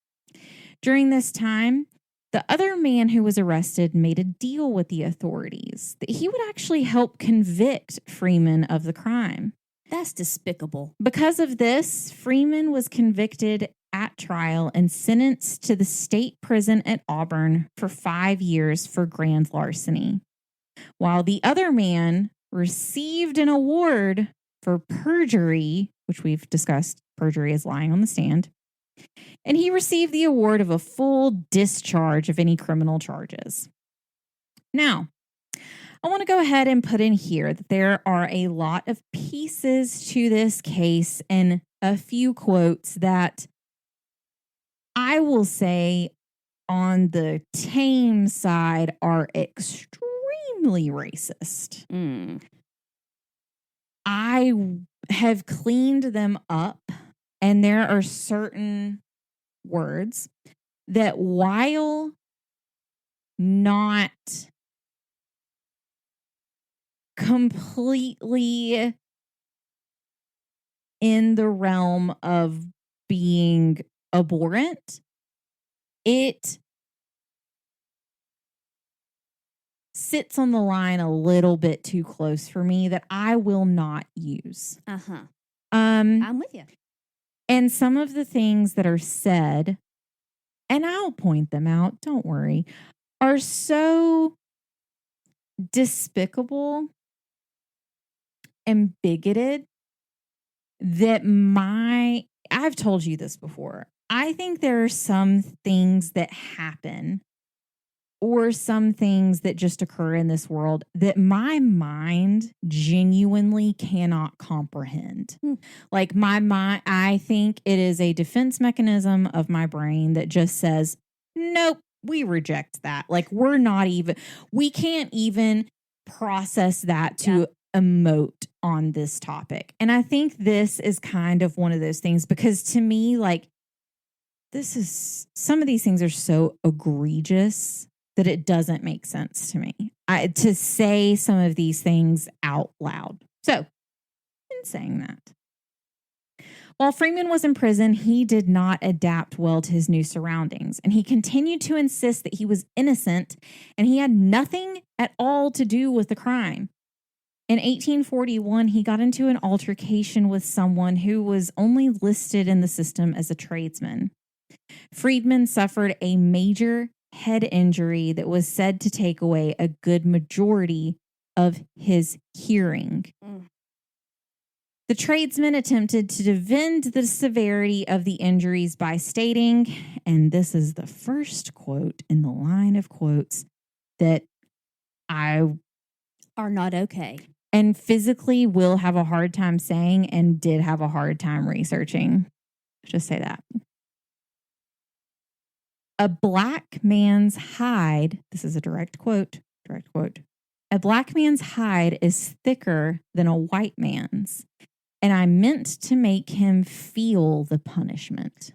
During this time, the other man who was arrested made a deal with the authorities that he would actually help convict Freeman of the crime. That's despicable. Because of this, Freeman was convicted at trial and sentenced to the state prison at Auburn for 5 years for grand larceny, while the other man received an award for perjury, which we've discussed. Perjury is lying on the stand. And he received the award of a full discharge of any criminal charges. Now, I want to go ahead and put in here that there are a lot of pieces to this case and a few quotes that I will say on the tame side are extremely racist. I have cleaned them up, and there are certain words that, while not completely in the realm of being abhorrent, it sits on the line a little bit too close for me that I will not use. I'm with you. And some of the things that are said, and I'll point them out, don't worry, are so despicable and bigoted that I've told you this before. I think there are some things that happen or some things that just occur in this world that my mind genuinely cannot comprehend. Like my mind, I think it is a defense mechanism of my brain that just says, nope, we reject that. Like we can't even process that to emote on this topic. And I think this is kind of one of those things, because to me, like, some of these things are so egregious that it doesn't make sense to me to say some of these things out loud. So, in saying that, while Freeman was in prison, he did not adapt well to his new surroundings, and he continued to insist that he was innocent and he had nothing at all to do with the crime. In 1841, he got into an altercation with someone who was only listed in the system as a tradesman. Freeman suffered a major head injury that was said to take away a good majority of his hearing. The tradesman attempted to defend the severity of the injuries by stating, and this is the first quote in the line of quotes that I are not okay, and physically will have a hard time saying and did have a hard time researching. Just say that. A black man's hide, this is a direct quote. A black man's hide is thicker than a white man's, and I meant to make him feel the punishment.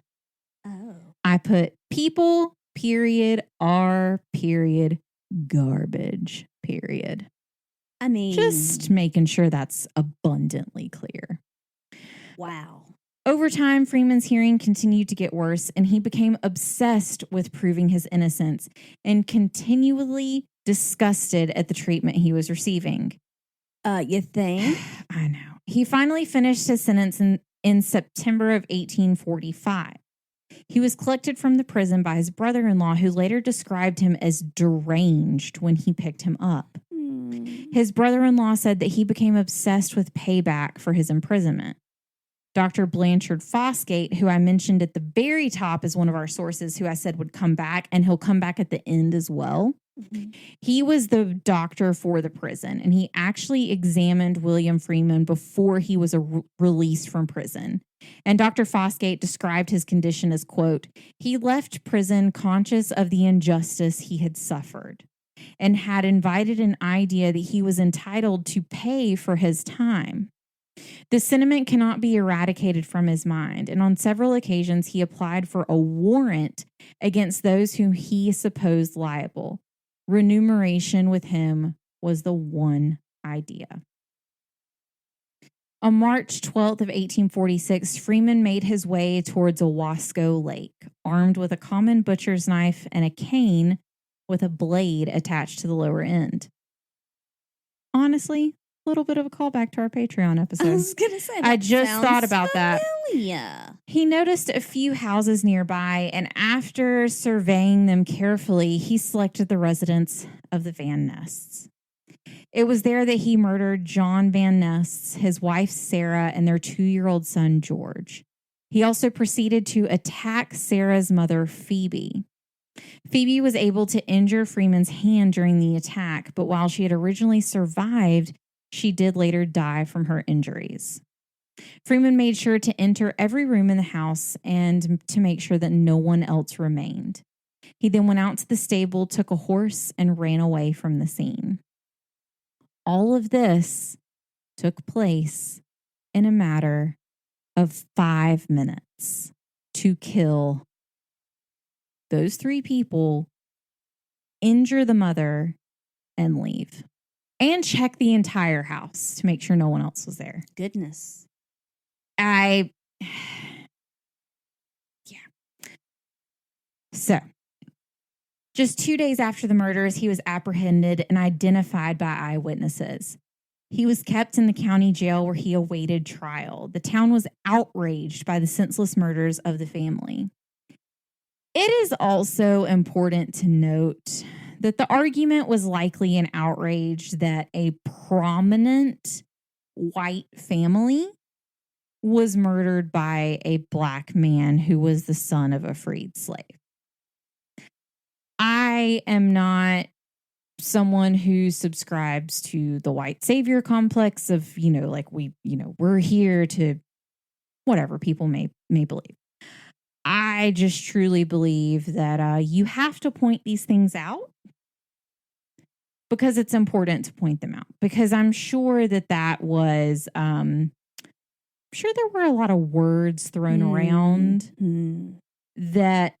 Oh. I put people, period, are, period, garbage, period. I mean, just making sure that's abundantly clear. Wow. Over time, Freeman's hearing continued to get worse, and he became obsessed with proving his innocence and continually disgusted at the treatment he was receiving. You think? I know. He finally finished his sentence in September of 1845. He was collected from the prison by his brother-in-law, who later described him as deranged when he picked him up. His brother-in-law said that he became obsessed with payback for his imprisonment. Dr. Blanchard Fosgate, who I mentioned at the very top as one of our sources, who I said would come back, and he'll come back at the end as well. He was the doctor for the prison, and he actually examined William Freeman before he was released from prison. And Dr. Fosgate described his condition as, quote, he left prison conscious of the injustice he had suffered and had invited an idea that he was entitled to pay for his time. The sentiment cannot be eradicated from his mind, and on several occasions he applied for a warrant against those whom he supposed liable. Remuneration with him was the one idea. On March 12th of 1846, Freeman made his way towards Owasco Lake, armed with a common butcher's knife and a cane with a blade attached to the lower end. Honestly, a little bit of a callback to our Patreon episode. I was going to say, I just thought about that. He noticed a few houses nearby, and after surveying them carefully, he selected the residence of the Van Nests. It was there that he murdered John Van Nest, his wife Sarah, and their 2-year-old son George. He also proceeded to attack Sarah's mother, Phoebe. Phoebe was able to injure Freeman's hand during the attack, but while she had originally survived, she did later die from her injuries. Freeman made sure to enter every room in the house and to make sure that no one else remained. He then went out to the stable, took a horse, and ran away from the scene. All of this took place in a matter of 5 minutes to kill those 3 people, injure the mother, and leave. And check the entire house to make sure no one else was there. Goodness. Yeah. So, just 2 days after the murders, he was apprehended and identified by eyewitnesses. He was kept in the county jail where he awaited trial. The town was outraged by the senseless murders of the family. It is also important to note that the argument was likely an outrage that a prominent white family was murdered by a black man who was the son of a freed slave. I am not someone who subscribes to the white savior complex of, we're here to whatever people may believe. I just truly believe that you have to point these things out because it's important to point them out, because I'm sure that was, I'm sure there were a lot of words thrown around that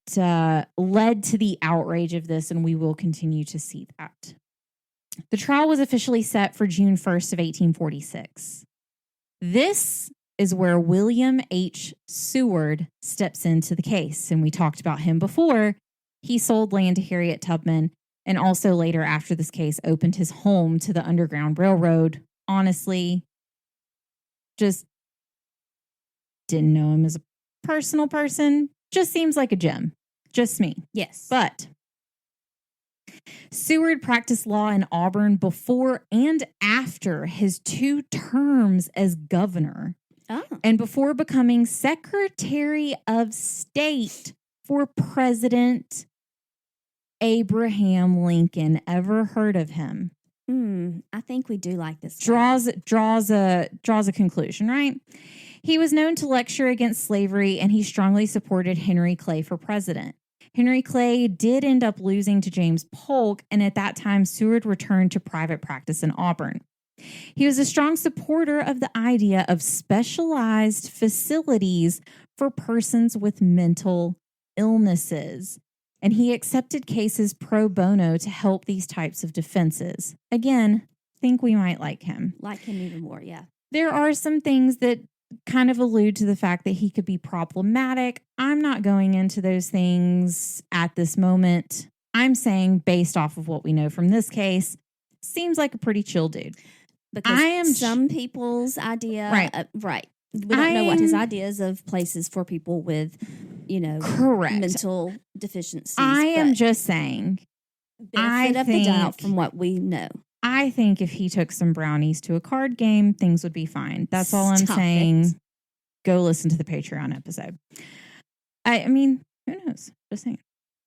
led to the outrage of this, and we will continue to see that. The trial was officially set for June 1st of 1846. This is where William H. Seward steps into the case, and we talked about him before. He sold land to Harriet Tubman, and also later after this case opened his home to the Underground Railroad. Honestly, just didn't know him as a personal person. Just seems like a gem. Just me. Yes. But Seward practiced law in Auburn before and after his 2 terms as governor. Oh. And before becoming Secretary of State for President Abraham Lincoln. Ever heard of him? I think we do like this. Draws a conclusion, right? He was known to lecture against slavery, and he strongly supported Henry Clay for president. Henry Clay did end up losing to James Polk, and at that time, Seward returned to private practice in Auburn. He was a strong supporter of the idea of specialized facilities for persons with mental illnesses, and he accepted cases pro bono to help these types of defenses. Again, think we might like him. Like him even more, yeah. There are some things that kind of allude to the fact that he could be problematic. I'm not going into those things at this moment. I'm saying based off of what we know from this case, seems like a pretty chill dude. Because some people's idea, right. We don't know what his ideas of places for people with, correct mental deficiencies. I am just saying, benefit of the doubt from what we know. I think if he took some brownies to a card game, things would be fine. That's all I'm saying. Go listen to the Patreon episode. I mean, who knows? Just saying.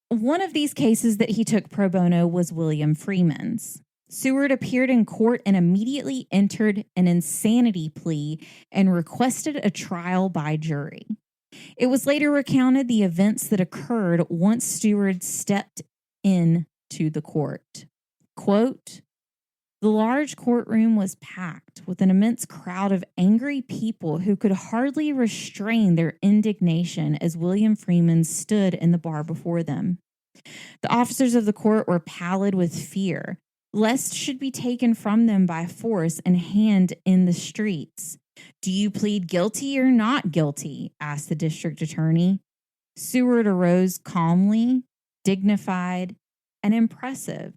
One of these cases that he took pro bono was William Freeman's. Seward appeared in court and immediately entered an insanity plea and requested a trial by jury. It was later recounted the events that occurred once Seward stepped into the court. Quote, "The large courtroom was packed with an immense crowd of angry people who could hardly restrain their indignation as William Freeman stood in the bar before them. The officers of the court were pallid with fear, lest should be taken from them by force and hand in the streets. 'Do you plead guilty or not guilty?' asked the district attorney. Seward arose calmly, dignified, and impressive.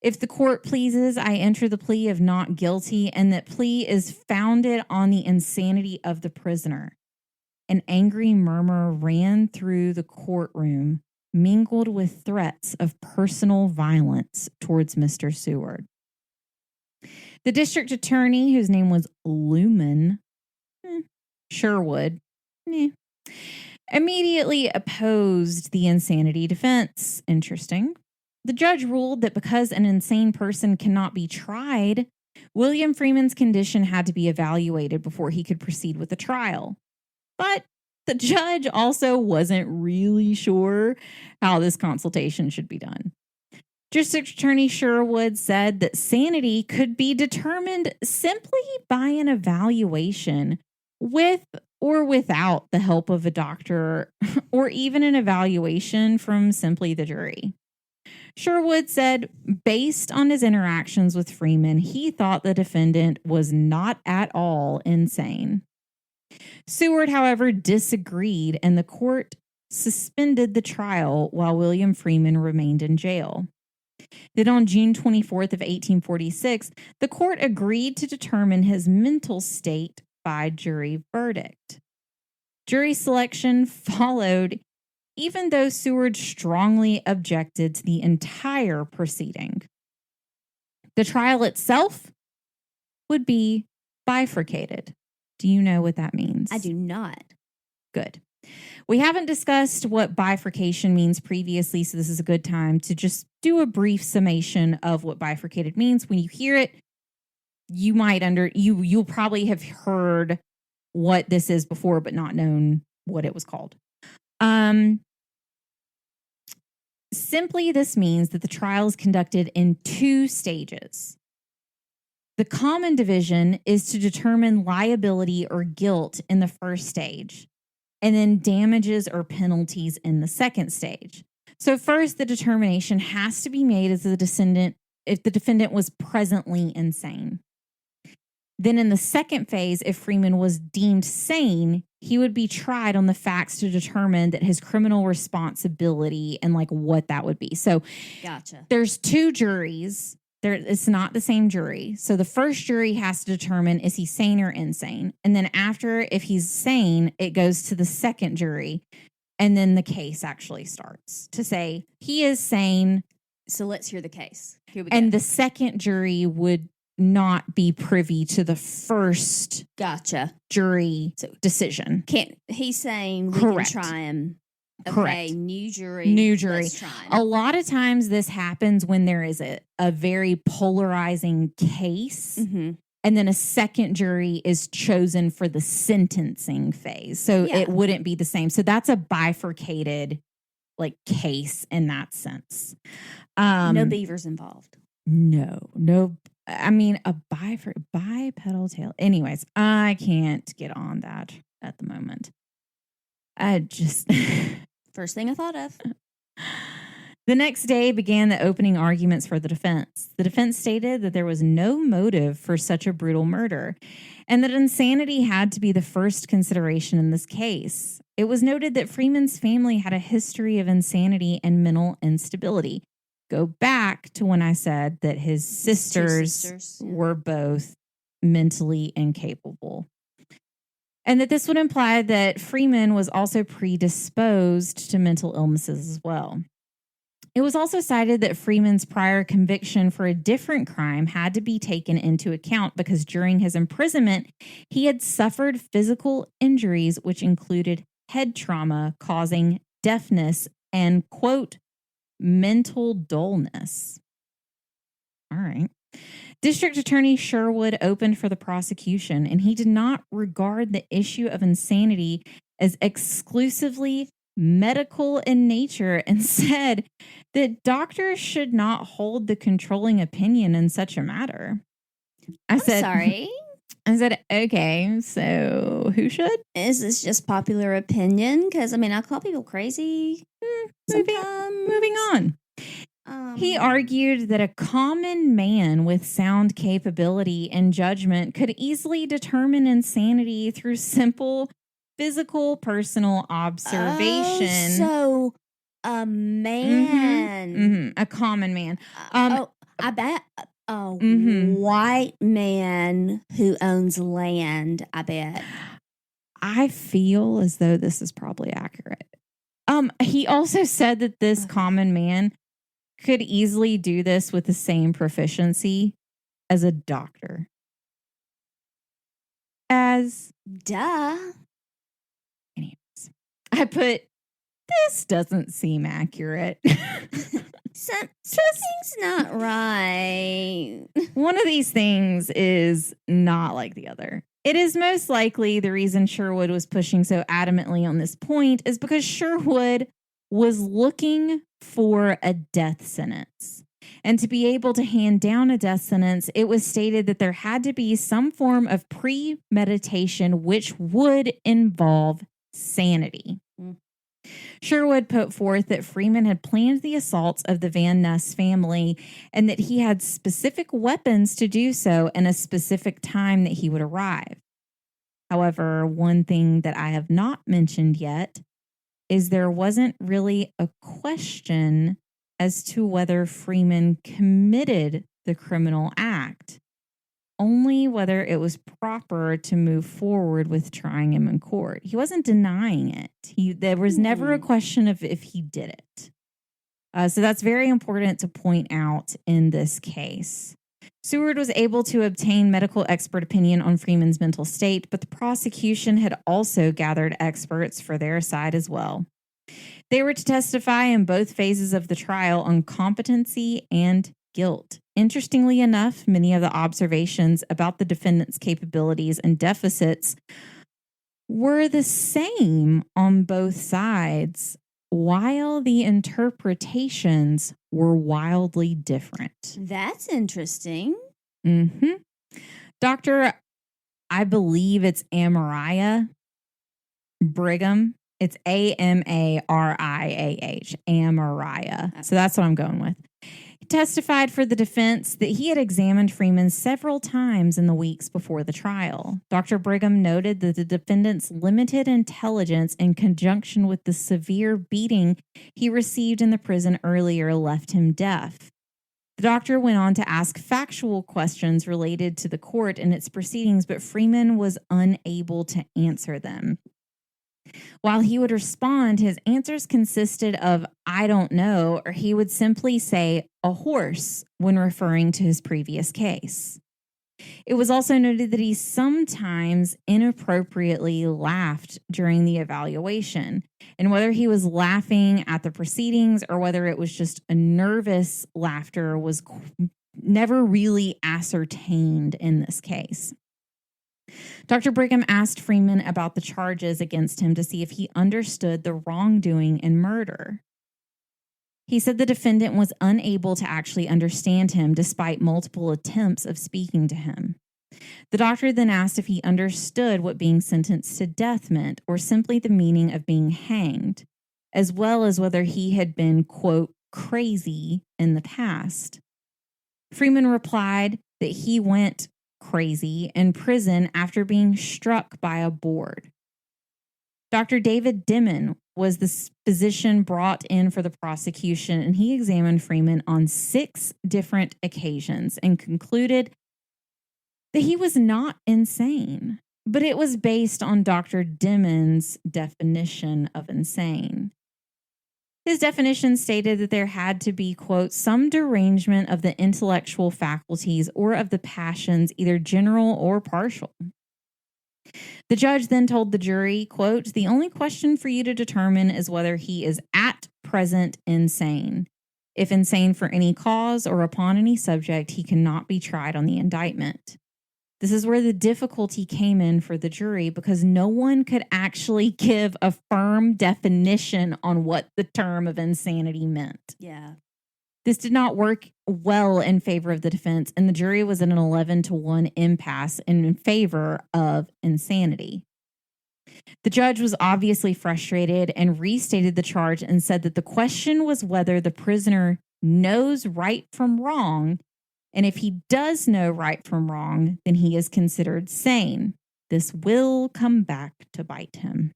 'If the court pleases, I enter the plea of not guilty, and that plea is founded on the insanity of the prisoner.' An angry murmur ran through the courtroom, mingled with threats of personal violence towards Mr. Seward. The district attorney, whose name was Sherwood, immediately opposed the insanity defense. Interesting. The judge ruled that because an insane person cannot be tried, William Freeman's condition had to be evaluated before he could proceed with the trial. But the judge also wasn't really sure how this consultation should be done. District Attorney Sherwood said that sanity could be determined simply by an evaluation with or without the help of a doctor or even an evaluation from simply the jury. Sherwood said, based on his interactions with Freeman, he thought the defendant was not at all insane. Seward, however, disagreed, and the court suspended the trial while William Freeman remained in jail. Then on June 24th of 1846, the court agreed to determine his mental state by jury verdict. Jury selection followed, even though Seward strongly objected to the entire proceeding. The trial itself would be bifurcated. Do you know what that means? I do not. Good. We haven't discussed what bifurcation means previously, so this is a good time to just do a brief summation of what bifurcated means. When you hear it, you'll probably have heard what this is before, but not known what it was called. Simply, this means that the trial is conducted in 2 stages. The common division is to determine liability or guilt in the first stage, and then damages or penalties in the second stage. So first, the determination has to be made if the defendant was presently insane. Then in the second phase, if Freeman was deemed sane, he would be tried on the facts to determine that his criminal responsibility and like what that would be. So gotcha. There's 2 juries. It's not the same jury. So the first jury has to determine, is he sane or insane? And then after, if he's sane, it goes to the second jury. And then the case actually starts to say he is sane. So let's hear the case. Here we go. And the second jury would not be privy to the first jury decision. He's saying we Correct. Can try him. Okay, Correct. New jury. Let's try him. A lot of times this happens when there is a very polarizing case. Mm-hmm. And then a second jury is chosen for the sentencing phase. So it wouldn't be the same. So that's a bifurcated case in that sense. No beavers involved. No. I mean, a bipedal tail. Anyways, I can't get on that at the moment. I just... First thing I thought of. The next day began the opening arguments for the defense. The defense stated that there was no motive for such a brutal murder and that insanity had to be the first consideration in this case. It was noted that Freeman's family had a history of insanity and mental instability. Go back to when I said that his sisters were both mentally incapable. And that this would imply that Freeman was also predisposed to mental illnesses as well. It was also cited that Freeman's prior conviction for a different crime had to be taken into account because during his imprisonment, he had suffered physical injuries, which included head trauma causing deafness and, quote, mental dullness. All right. District Attorney Sherwood opened for the prosecution, and he did not regard the issue of insanity as exclusively medical in nature and said that doctors should not hold the controlling opinion in such a matter. I said, okay, so who should? Is this just popular opinion? Because, I call people crazy. Moving on. He argued that a common man with sound capability and judgment could easily determine insanity through simple physical personal observation. So a man. A common man. I bet a white man who owns land, I bet. I feel as though this is probably accurate. He also said that this common man could easily do this with the same proficiency as a doctor. Duh. Anyways, I put, this doesn't seem accurate. Something's not right. One of these things is not like the other. It is most likely the reason Sherwood was pushing so adamantly on this point is because Sherwood was looking for a death sentence. And to be able to hand down a death sentence, it was stated that there had to be some form of premeditation which would involve sanity. Sherwood put forth that Freeman had planned the assaults of the Van Ness family and that he had specific weapons to do so and a specific time that he would arrive. However, one thing that I have not mentioned yet is there wasn't really a question as to whether Freeman committed the criminal act, only whether it was proper to move forward with trying him in court. He wasn't denying it. There was never a question of if he did it. So that's very important to point out in this case. Seward was able to obtain medical expert opinion on Freeman's mental state, but the prosecution had also gathered experts for their side as well. They were to testify in both phases of the trial on competency and guilt. Interestingly enough, many of the observations about the defendant's capabilities and deficits were the same on both sides, while the interpretations were wildly different. That's interesting. Dr. I believe it's Amariah Brigham. It's Amariah, Amariah. So that's what I'm going with. He testified for the defense that he had examined Freeman several times in the weeks before the trial. Dr. Brigham noted that the defendant's limited intelligence in conjunction with the severe beating he received in the prison earlier left him deaf. The doctor went on to ask factual questions related to the court and its proceedings, but Freeman was unable to answer them. While he would respond, his answers consisted of, "I don't know," or he would simply say, "a horse," when referring to his previous case. It was also noted that he sometimes inappropriately laughed during the evaluation, and whether he was laughing at the proceedings or whether it was just a nervous laughter was never really ascertained in this case. Dr. Brigham asked Freeman about the charges against him to see if he understood the wrongdoing and murder. He said the defendant was unable to actually understand him despite multiple attempts of speaking to him. The doctor then asked if he understood what being sentenced to death meant or simply the meaning of being hanged, as well as whether he had been, quote, crazy in the past. Freeman replied that he went crazy in prison after being struck by a board. Dr. David Dimon was the physician brought in for the prosecution, and he examined Freeman on 6 different occasions and concluded that he was not insane, but it was based on Dr. Dimon's definition of insane. His definition stated that there had to be, quote, some derangement of the intellectual faculties or of the passions, either general or partial. The judge then told the jury, quote, the only question for you to determine is whether he is at present insane. If insane for any cause or upon any subject, he cannot be tried on the indictment. This is where the difficulty came in for the jury because no one could actually give a firm definition on what the term of insanity meant. Yeah. This did not work well in favor of the defense, and the jury was in an 11-1 impasse in favor of insanity. The judge was obviously frustrated and restated the charge and said that the question was whether the prisoner knows right from wrong, and if he does know right from wrong, then he is considered sane. This will come back to bite him.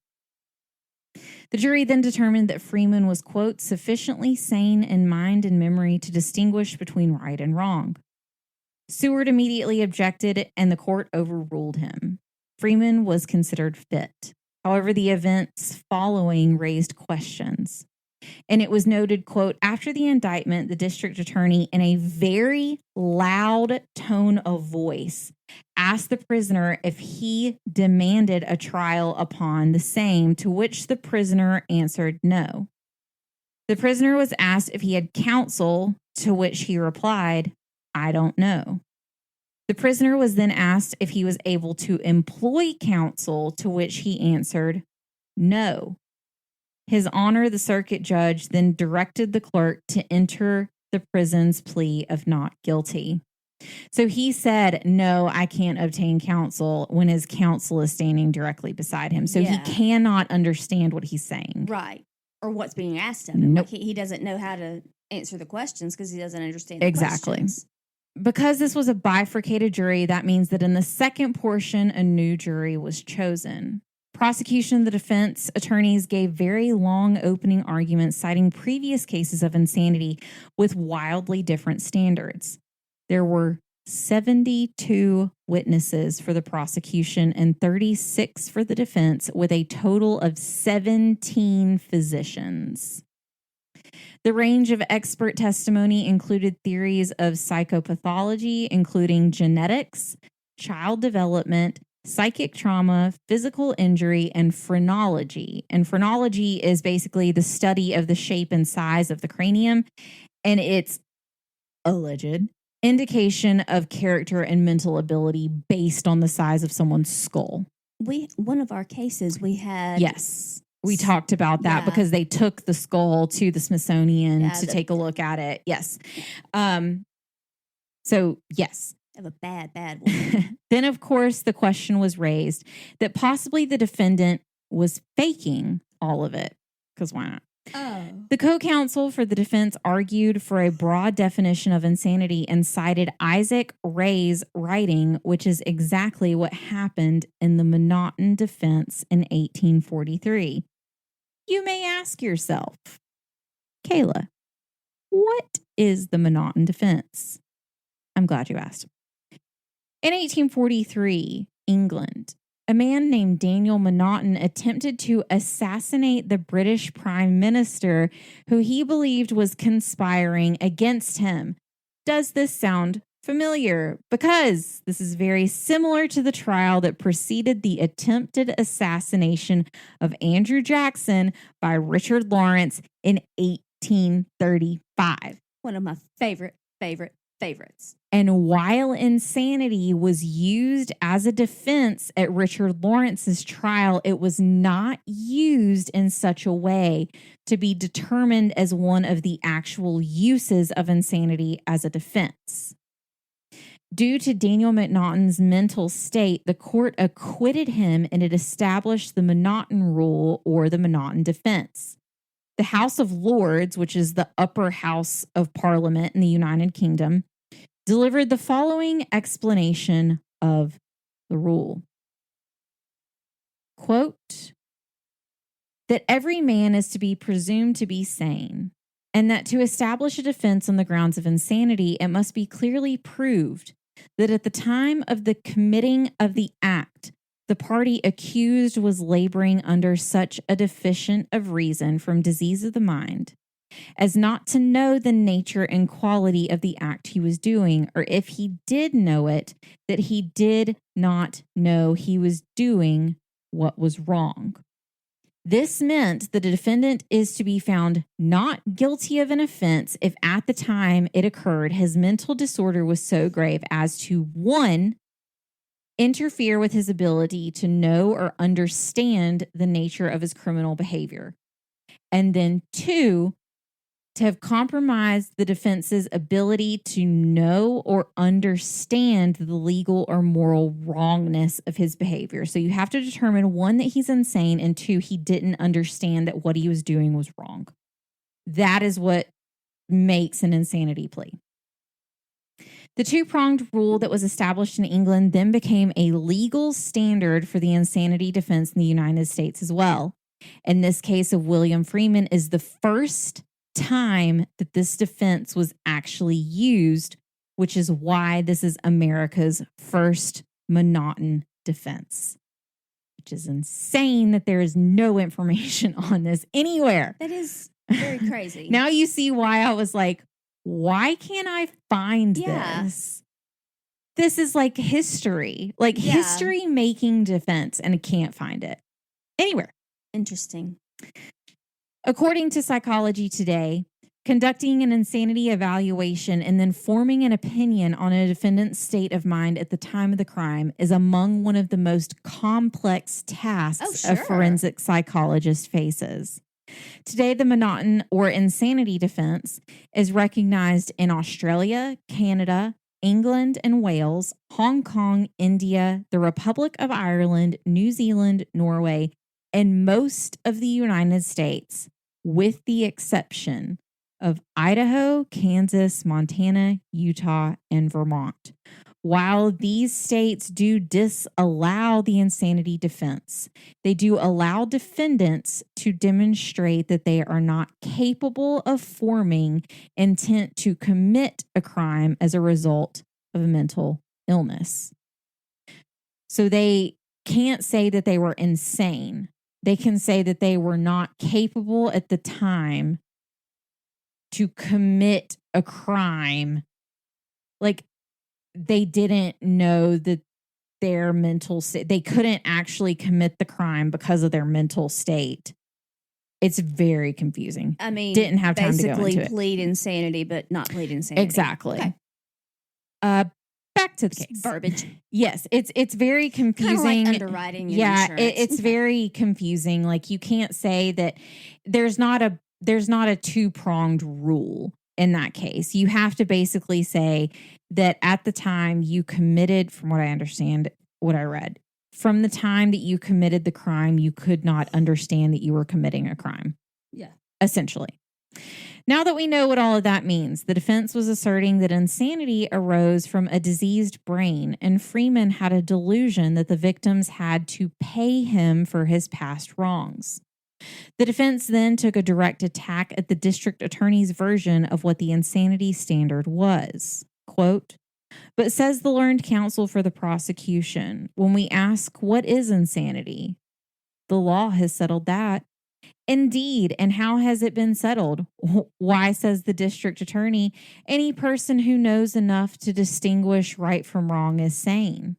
The jury then determined that Freeman was, quote, sufficiently sane in mind and memory to distinguish between right and wrong. Seward immediately objected, and the court overruled him. Freeman was considered fit. However, the events following raised questions. And it was noted, quote, after the indictment, the district attorney, in a very loud tone of voice, asked the prisoner if he demanded a trial upon the same, to which the prisoner answered no. The prisoner was asked if he had counsel, to which he replied, I don't know. The prisoner was then asked if he was able to employ counsel, to which he answered no. His Honor, the circuit judge, then directed the clerk to enter the the prison's plea of not guilty. So he said, no, I can't obtain counsel when his counsel is standing directly beside him. So he cannot understand what he's saying. Right. Or what's being asked of him. Nope. Like he doesn't know how to answer the questions because he doesn't understand the questions. Because this was a bifurcated jury, that means that in the second portion, a new jury was chosen. Prosecution and the defense attorneys gave very long opening arguments citing previous cases of insanity with wildly different standards. There were 72 witnesses for the prosecution and 36 for the defense, with a total of 17 physicians. The range of expert testimony included theories of psychopathology, including genetics, child development, psychic trauma, physical injury, and phrenology. And phrenology is basically the study of the shape and size of the cranium, and it's alleged indication of character and mental ability based on the size of someone's skull. One of our cases we had. Yes. We talked about that because they took the skull to the Smithsonian to take a look at it. Yes. So, yes. Of a bad one. Then, of course, the question was raised that possibly the defendant was faking all of it. Because why not? Oh. The co-counsel for the defense argued for a broad definition of insanity and cited Isaac Ray's writing, which is exactly what happened in the McNaughten defense in 1843. You may ask yourself, Kayla, what is the McNaughten defense? I'm glad you asked. In 1843, England, a man named Daniel McNaughten attempted to assassinate the British Prime Minister who he believed was conspiring against him. Does this sound familiar? Because this is very similar to the trial that preceded the attempted assassination of Andrew Jackson by Richard Lawrence in 1835. One of my favorites. And while insanity was used as a defense at Richard Lawrence's trial, it was not used in such a way to be determined as one of the actual uses of insanity as a defense. Due to Daniel McNaughton's mental state, the court acquitted him and it established the McNaughten rule or the McNaughten defense. The House of Lords, which is the upper house of Parliament in the United Kingdom, delivered the following explanation of the rule. Quote, that every man is to be presumed to be sane, and that to establish a defense on the grounds of insanity, it must be clearly proved that at the time of the committing of the act, the party accused was laboring under such a deficient of reason from disease of the mind as not to know the nature and quality of the act he was doing, or if he did know it, that he did not know he was doing what was wrong. This meant that a defendant is to be found not guilty of an offense if at the time it occurred his mental disorder was so grave as to, 1, interfere with his ability to know or understand the nature of his criminal behavior, and then 2, to have compromised the defense's ability to know or understand the legal or moral wrongness of his behavior. So you have to determine, 1, that he's insane, and 2, he didn't understand that what he was doing was wrong. That is what makes an insanity plea. The two-pronged rule that was established in England then became a legal standard for the insanity defense in the United States as well. In this case of William Freeman is the first time that this defense was actually used, which is why this is America's first McNaughten defense, which is insane that there is no information on this anywhere. That is very crazy. Now you see why I was like, why can't I find this? This is like history, history making defense, and I can't find it anywhere. Interesting. According to Psychology Today, conducting an insanity evaluation and then forming an opinion on a defendant's state of mind at the time of the crime is among one of the most complex tasks a forensic psychologist faces. Today, the McNaughten or insanity defense is recognized in Australia, Canada, England and Wales, Hong Kong, India, the Republic of Ireland, New Zealand, Norway, and most of the United States, with the exception of Idaho, Kansas, Montana, Utah, and Vermont. While these states do disallow the insanity defense, they do allow defendants to demonstrate that they are not capable of forming intent to commit a crime as a result of a mental illness. So they can't say that they were insane. They can say that they were not capable at the time to commit a crime. Like, they didn't know that their mental state, they couldn't actually commit the crime because of their mental state. It's very confusing. I mean, didn't have time to go into it. Basically plead insanity, but not plead insanity. Exactly. Okay. Back to the case. Verbiage. Yes, it's very confusing. Kind of like underwriting. Yeah, and it's very confusing. Like, you can't say that there's not a two-pronged rule in that case. You have to basically say that at the time you committed, from what I understand, what I read, from the time that you committed the crime, you could not understand that you were committing a crime. Yeah. Essentially. Now that we know what all of that means, the defense was asserting that insanity arose from a diseased brain, and Freeman had a delusion that the victims had to pay him for his past wrongs. The defense then took a direct attack at the district attorney's version of what the insanity standard was. Quote, "But says the learned counsel for the prosecution, when we ask what is insanity, the law has settled that. Indeed, and how has it been settled? Why, says the district attorney, any person who knows enough to distinguish right from wrong is sane.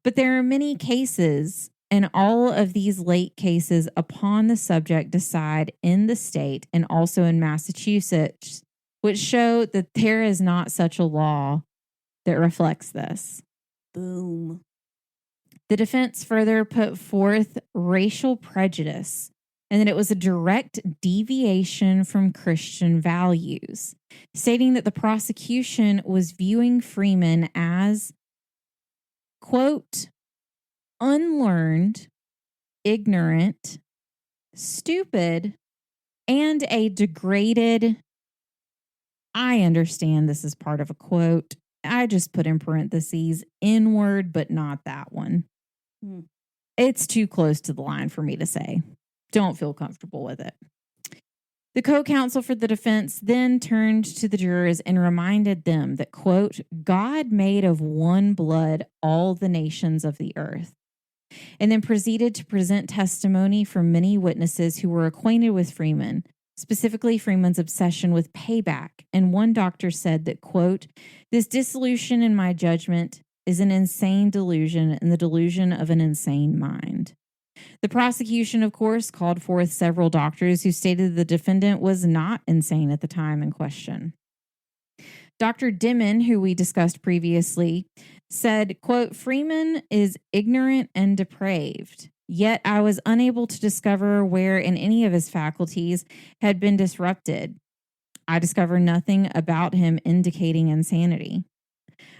But there are many cases, and all of these late cases upon the subject decide in the state and also in Massachusetts, which show that there is not such a law that reflects this." Boom. The defense further put forth racial prejudice and that it was a direct deviation from Christian values, stating that the prosecution was viewing Freeman as, quote, unlearned, ignorant, stupid, and a degraded, I understand this is part of a quote, I just put in parentheses, N-word, but not that one. It's too close to the line for me to say. Don't feel comfortable with it. The co-counsel for the defense then turned to the jurors and reminded them that, quote, God made of one blood all the nations of the earth, and then proceeded to present testimony from many witnesses who were acquainted with Freeman, specifically Freeman's obsession with payback. And one doctor said that, quote, this dissolution in my judgment is an insane delusion and the delusion of an insane mind. The prosecution, of course, called forth several doctors who stated the defendant was not insane at the time in question. Dr. Dimon, who we discussed previously, said, quote, Freeman is ignorant and depraved, yet I was unable to discover where in any of his faculties had been disrupted. I discovered nothing about him indicating insanity.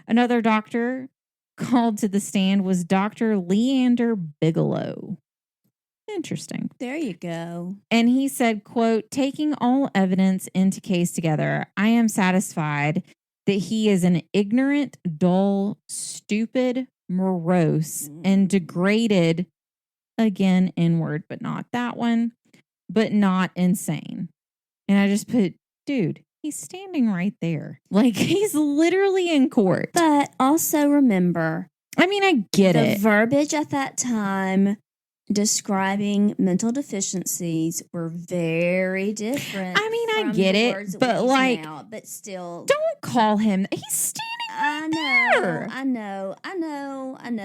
Another doctor called to the stand was Dr. Leander Bigelow. Interesting. There you go. And he said, quote, taking all evidence into case together, I am satisfied that he is an ignorant, dull, stupid, morose, and degraded, again, N-word, but not that one, but not insane. And I just put, dude, he's standing right there. Like, he's literally in court. But also remember, I mean, I get it. The verbiage at that time describing mental deficiencies were very different. I mean, I get it, but like, now, but still, don't call him. He's standing there. I know.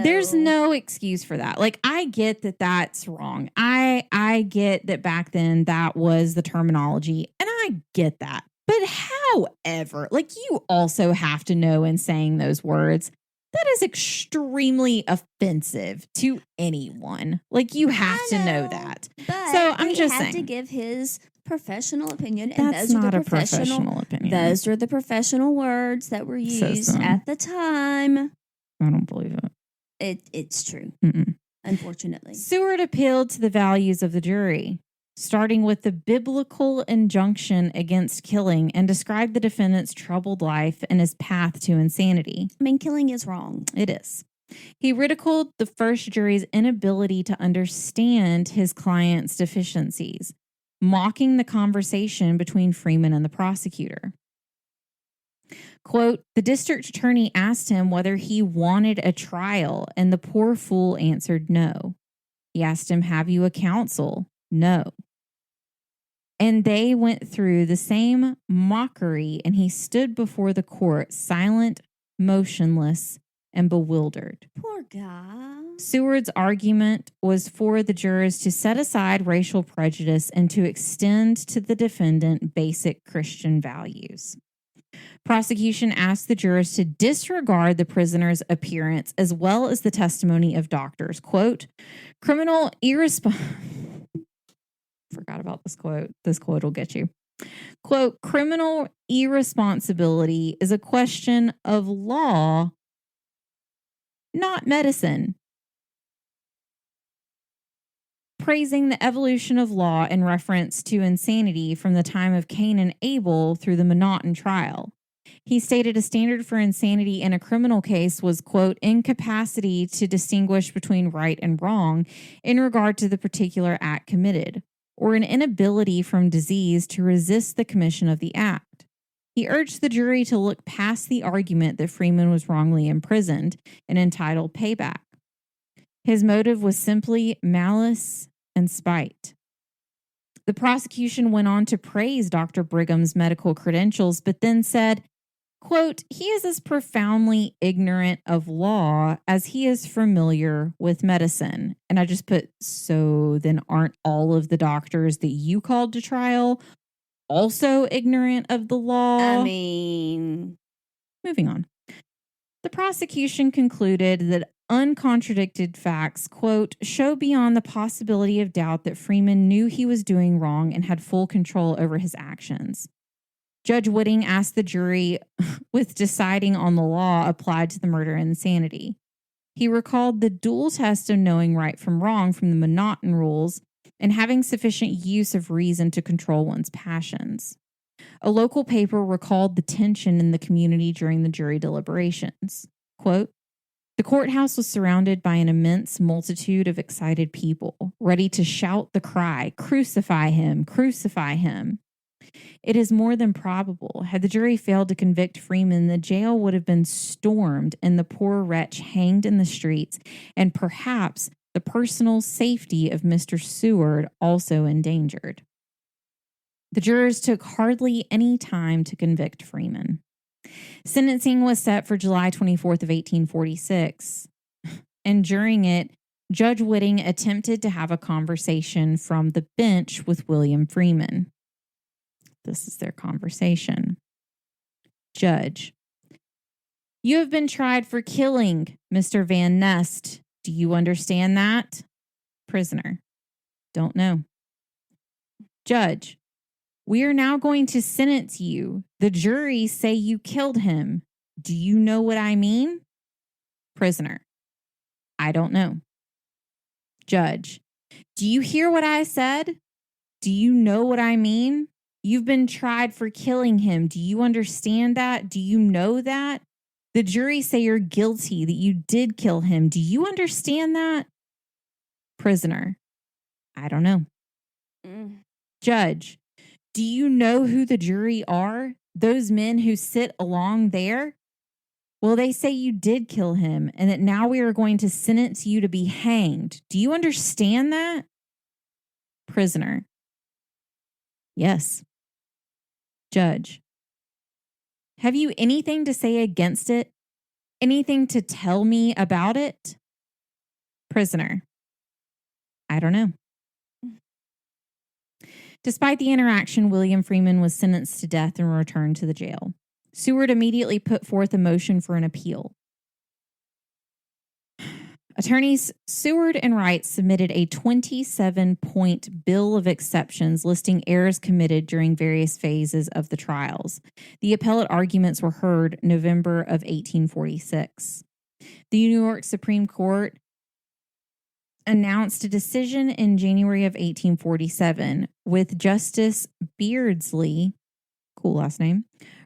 There's no excuse for that. Like, I get that that's wrong. I get that back then that was the terminology, and I get that. But however, like, you also have to know in saying those words That is extremely offensive to anyone. Like, you have to know that. But so I'm just saying, to give his professional opinion, and that's those are not the a professional opinion. Those are the professional words that were used at the time. I don't believe it. It's true. Mm-mm. Unfortunately, Seward appealed to the values of the jury, starting with the biblical injunction against killing, and described the defendant's troubled life and his path to insanity. I mean, killing is wrong. It is. He ridiculed the first jury's inability to understand his client's deficiencies, mocking the conversation between Freeman and the prosecutor. Quote, the district attorney asked him whether he wanted a trial, and the poor fool answered no. He asked him, have you a counsel? No. And they went through the same mockery, and he stood before the court, silent, motionless, and bewildered. Poor guy. Seward's argument was for the jurors to set aside racial prejudice and to extend to the defendant basic Christian values. Prosecution asked the jurors to disregard the prisoner's appearance as well as the testimony of doctors. Quote, criminal forgot about this quote. This quote will get you. Quote, criminal irresponsibility is a question of law, not medicine. Praising the evolution of law in reference to insanity from the time of Cain and Abel through the McNaughten trial. He stated a standard for insanity in a criminal case was, quote, incapacity to distinguish between right and wrong in regard to the particular act committed, or an inability from disease to resist the commission of the act. He urged the jury to look past the argument that Freeman was wrongly imprisoned and entitled payback. His motive was simply malice and spite. The prosecution went on to praise Dr. Brigham's medical credentials, but then said, quote, he is as profoundly ignorant of law as he is familiar with medicine. And I just put, so then aren't all of the doctors that you called to trial also ignorant of the law? I mean, moving on. The prosecution concluded that uncontradicted facts, quote, show beyond the possibility of doubt that Freeman knew he was doing wrong and had full control over his actions. Judge Whitting asked the jury with deciding on the law applied to the murder and insanity. He recalled the dual test of knowing right from wrong from the McNaughten rules and having sufficient use of reason to control one's passions. A local paper recalled the tension in the community during the jury deliberations. Quote, the courthouse was surrounded by an immense multitude of excited people, ready to shout the cry, crucify him, crucify him. It is more than probable, had the jury failed to convict Freeman, the jail would have been stormed and the poor wretch hanged in the streets, and perhaps the personal safety of Mr. Seward also endangered. The jurors took hardly any time to convict Freeman. Sentencing was set for July 24th of 1846, and during it, Judge Whitting attempted to have a conversation from the bench with William Freeman. This is their conversation. Judge, you have been tried for killing Mr. Van Nest. Do you understand that? Prisoner, don't know. Judge, we are now going to sentence you. The jury say you killed him. Do you know what I mean? Prisoner, I don't know. Judge, do you hear what I said? Do you know what I mean? You've been tried for killing him. Do you understand that? Do you know that? The jury say you're guilty, that you did kill him. Do you understand that? Prisoner, I don't know. Judge, do you know who the jury are? Those men who sit along there? Well, they say you did kill him and that now we are going to sentence you to be hanged. Do you understand that? Prisoner, yes. Judge, have you anything to say against it? Anything to tell me about it? Prisoner, I don't know. Despite the interaction, William Freeman was sentenced to death and returned to the jail. Seward immediately put forth a motion for an appeal. Attorneys Seward and Wright submitted a 27-point bill of exceptions listing errors committed during various phases of the trials. The appellate arguments were heard November of 1846. The New York Supreme Court announced a decision in January of 1847 with Justice Beardsley, cool last name,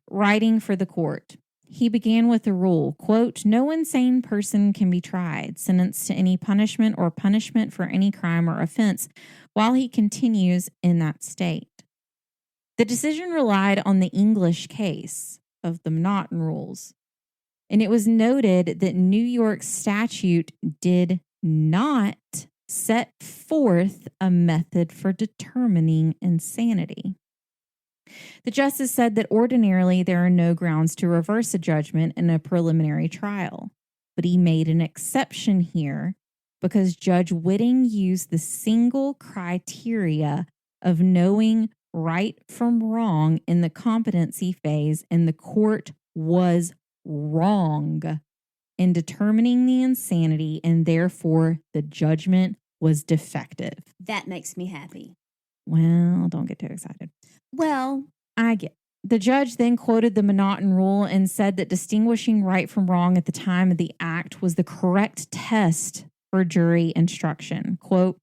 writing for the court. He began with a rule, quote, "No insane person can be tried, sentenced to any punishment or punishment for any crime or offense while he continues in that state." The decision relied on the English case of the McNaughten rules, and it was noted that New York statute did not set forth a method for determining insanity. The justice said that ordinarily there are no grounds to reverse a judgment in a preliminary trial, but he made an exception here because Judge Whitting used the single criteria of knowing right from wrong in the competency phase, and the court was wrong in determining the insanity, and therefore the judgment was defective. That makes me happy. Well, don't get too excited. Well, I get. The judge then quoted the McNaughten rule and said that distinguishing right from wrong at the time of the act was the correct test for jury instruction. Quote,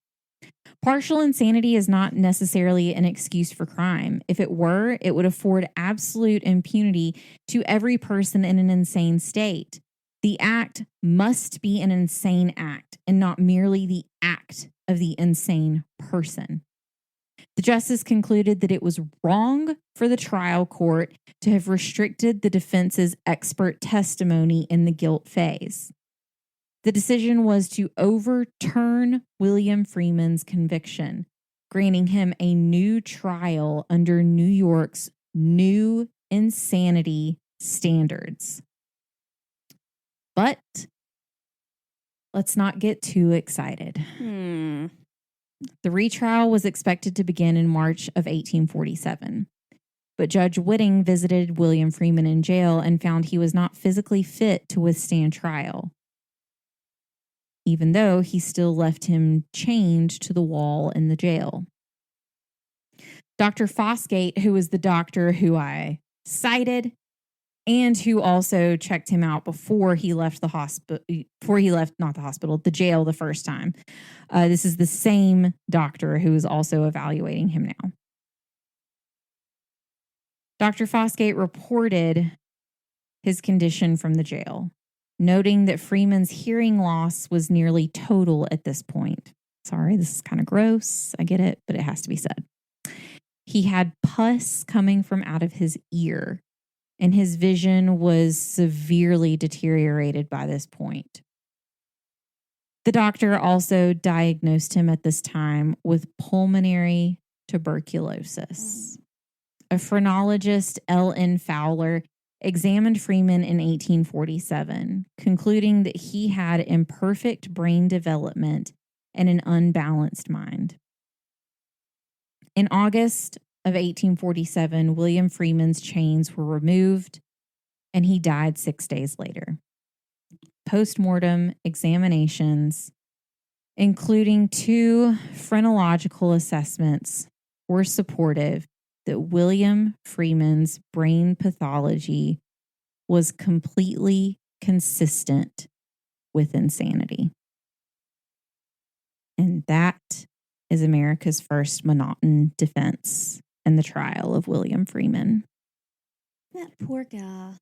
"Partial insanity is not necessarily an excuse for crime. If it were, it would afford absolute impunity to every person in an insane state. The act must be an insane act and not merely the act of the insane person." The justice concluded that it was wrong for the trial court to have restricted the defense's expert testimony in the guilt phase. The decision was to overturn William Freeman's conviction, granting him a new trial under New York's new insanity standards. But let's not get too excited. The retrial was expected to begin in March of 1847, but Judge Whitting visited William Freeman in jail and found he was not physically fit to withstand trial, even though he still left him chained to the wall in the jail. Dr. Fosgate, who was the doctor who I cited and who also checked him out before he left the hospital, the jail the first time. This is the same doctor who is also evaluating him now. Dr. Fosgate reported his condition from the jail, noting that Freeman's hearing loss was nearly total at this point. Sorry, this is kind of gross. I get it, but it has to be said. He had pus coming from out of his ear, and his vision was severely deteriorated by this point. The doctor also diagnosed him at this time with pulmonary tuberculosis. A phrenologist, L.N. Fowler, examined Freeman in 1847, concluding that he had imperfect brain development and an unbalanced mind. In August of 1847, William Freeman's chains were removed, and he died 6 days later. Post-mortem examinations, including 2 phrenological assessments, were supportive that William Freeman's brain pathology was completely consistent with insanity. And that is America's first McNaughten defense and the trial of William Freeman. That poor guy.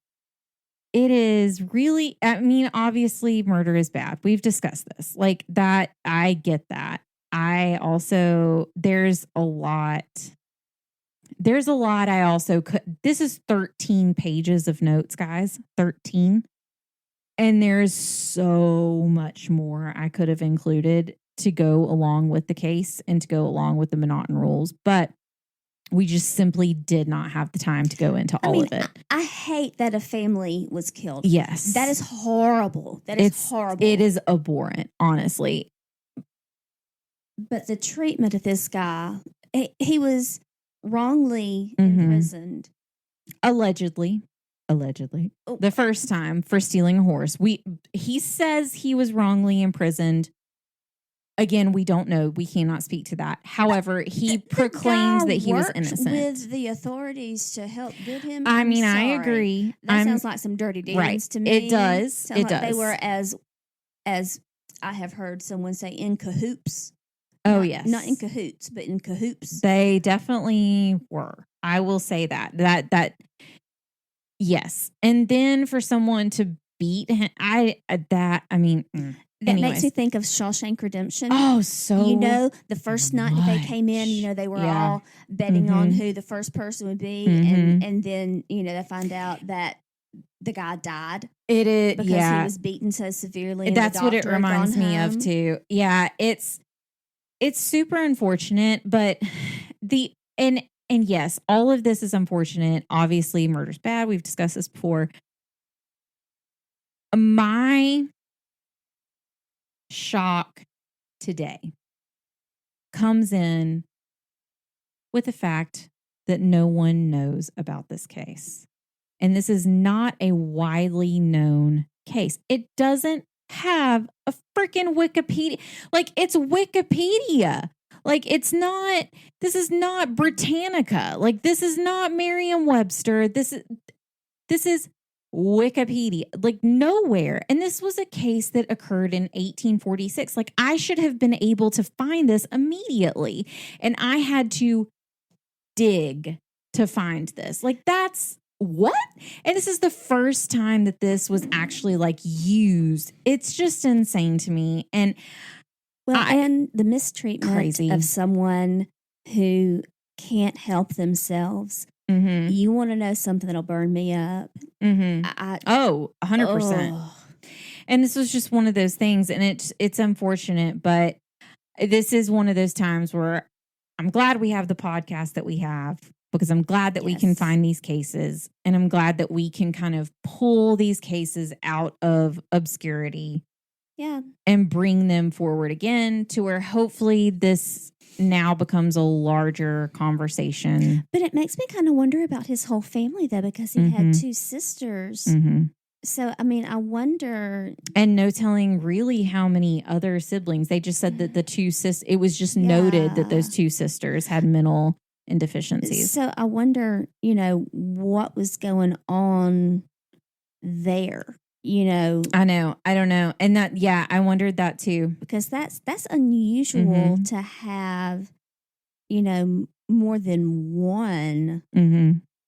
It is really, obviously murder is bad. We've discussed this. Like that, I get that. There's a lot I also could, this is 13 pages of notes, guys, 13. And there's so much more I could have included to go along with the case and to go along with the McNaughten rules. But we just simply did not have the time to go into all of it. I hate that a family was killed. Yes. That is horrible. It's horrible. It is abhorrent, honestly. But the treatment of this guy, he was wrongly imprisoned. Allegedly. allegedly, the first time for stealing a horse. He says he was wrongly imprisoned. Again, we don't know. We cannot speak to that. However, he proclaims that he was innocent. With the authorities to help get him. I agree. That sounds like some dirty dealings to me. It does. It does. They were as I have heard someone say in cahoots. Oh, yes. Not in cahoots, but in cahoots. They definitely were. I will say that yes. And then for someone to beat him, That makes me think of Shawshank Redemption. Oh, so the first night that they came in, they were all betting on who the first person would be, and then they find out that the guy died. It is because he was beaten so severely. And that's what it reminds me of too. Yeah, it's super unfortunate, but and yes, all of this is unfortunate. Obviously, murder's bad. We've discussed this before. My shock today comes in with the fact that no one knows about this case. And this is not a widely known case. It doesn't have a freaking Wikipedia. Like, it's Wikipedia. Like, this is not Britannica. Like, this is not Merriam-Webster. This is Wikipedia. Like, nowhere. And this was a case that occurred in 1846. Like, I should have been able to find this immediately. And I had to dig to find this. Like, that's what? And this is the first time that this was actually used. It's just insane to me. And and the mistreatment of someone who can't help themselves. Mm-hmm. You want to know something that'll burn me up? Mm-hmm. 100%. And this was just one of those things, and it's unfortunate, but this is one of those times where I'm glad we have the podcast that we have, because I'm glad that we can find these cases, and I'm glad that we can kind of pull these cases out of obscurity. Yeah. And bring them forward again to where hopefully this now becomes a larger conversation. But it makes me kind of wonder about his whole family, though, because he had two sisters. Mm-hmm. So, I wonder. And no telling really how many other siblings. They just said that the two it was just noted that those two sisters had mental deficiencies. So I wonder, what was going on there. I know. I don't know. And I wondered that too. Because that's unusual to have, more than one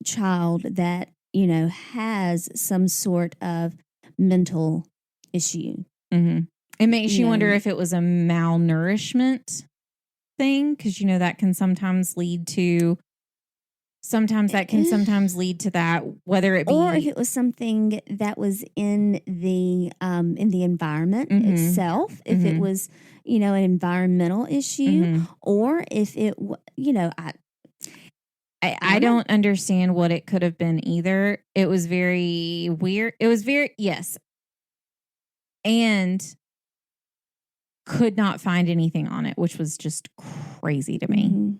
child that, has some sort of mental issue. Mm-hmm. It makes you wonder if it was a malnourishment thing, because, that can sometimes lead to that, whether it be, or if it was something that was in the environment itself, if it was, an environmental issue, or if it, I don't understand what it could have been either. It was very weird. It was yes. And could not find anything on it, which was just crazy to me. Mm-hmm.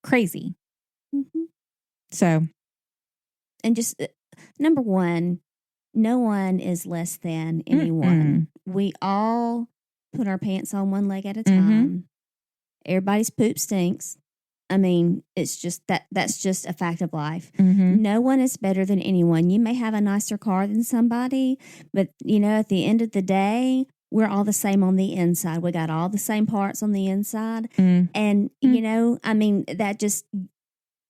Crazy. Mm-hmm. So, and just number one, no one is less than anyone. We all put our pants on one leg at a time. Everybody's poop stinks. It's just that's just a fact of life. No one is better than anyone. You may have a nicer car than somebody, but at the end of the day, we're all the same on the inside. We got all the same parts on the inside. And, that just,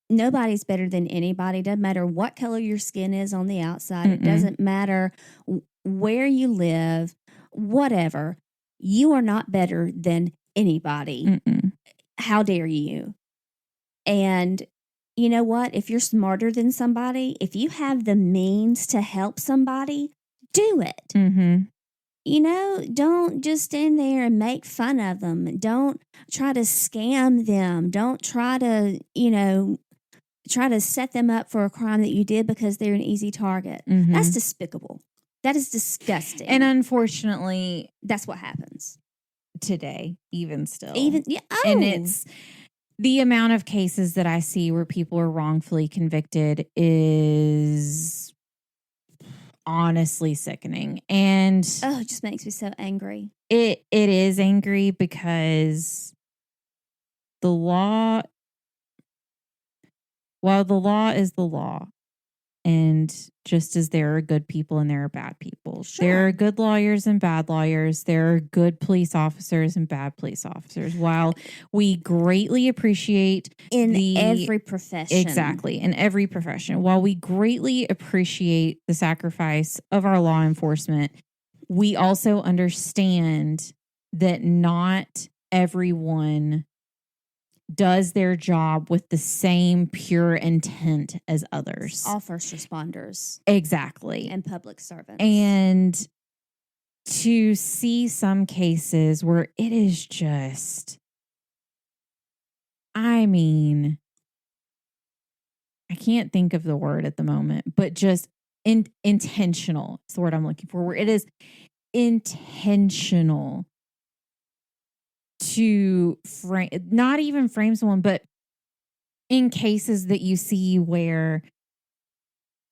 nobody's better than anybody. Doesn't matter what color your skin is on the outside. It doesn't matter where you live, whatever. You are not better than anybody. How dare you? And you know what? If you're smarter than somebody, if you have the means to help somebody, do it. Don't just stand there and make fun of them. Don't try to scam them. Don't try to, set them up for a crime that you did because they're an easy target. That's despicable. That is disgusting. And unfortunately, that's what happens today, even still. And it's the amount of cases that I see where people are wrongfully convicted is honestly sickening. And it just makes me so angry. It is angry because the law, while the law is the law, and just as there are good people and there are bad people, there are good lawyers and bad lawyers. There are good police officers and bad police officers. While we greatly appreciate every profession. Exactly. In every profession. While we greatly appreciate the sacrifice of our law enforcement, we also understand that not everyone does their job with the same pure intent as others. All first responders. Exactly. And public servants. And to see some cases where it is just, I mean, I can't think of the word at the moment, but just intentional is the word I'm looking for, where it is intentional to frame, not even frame someone, but in cases that you see where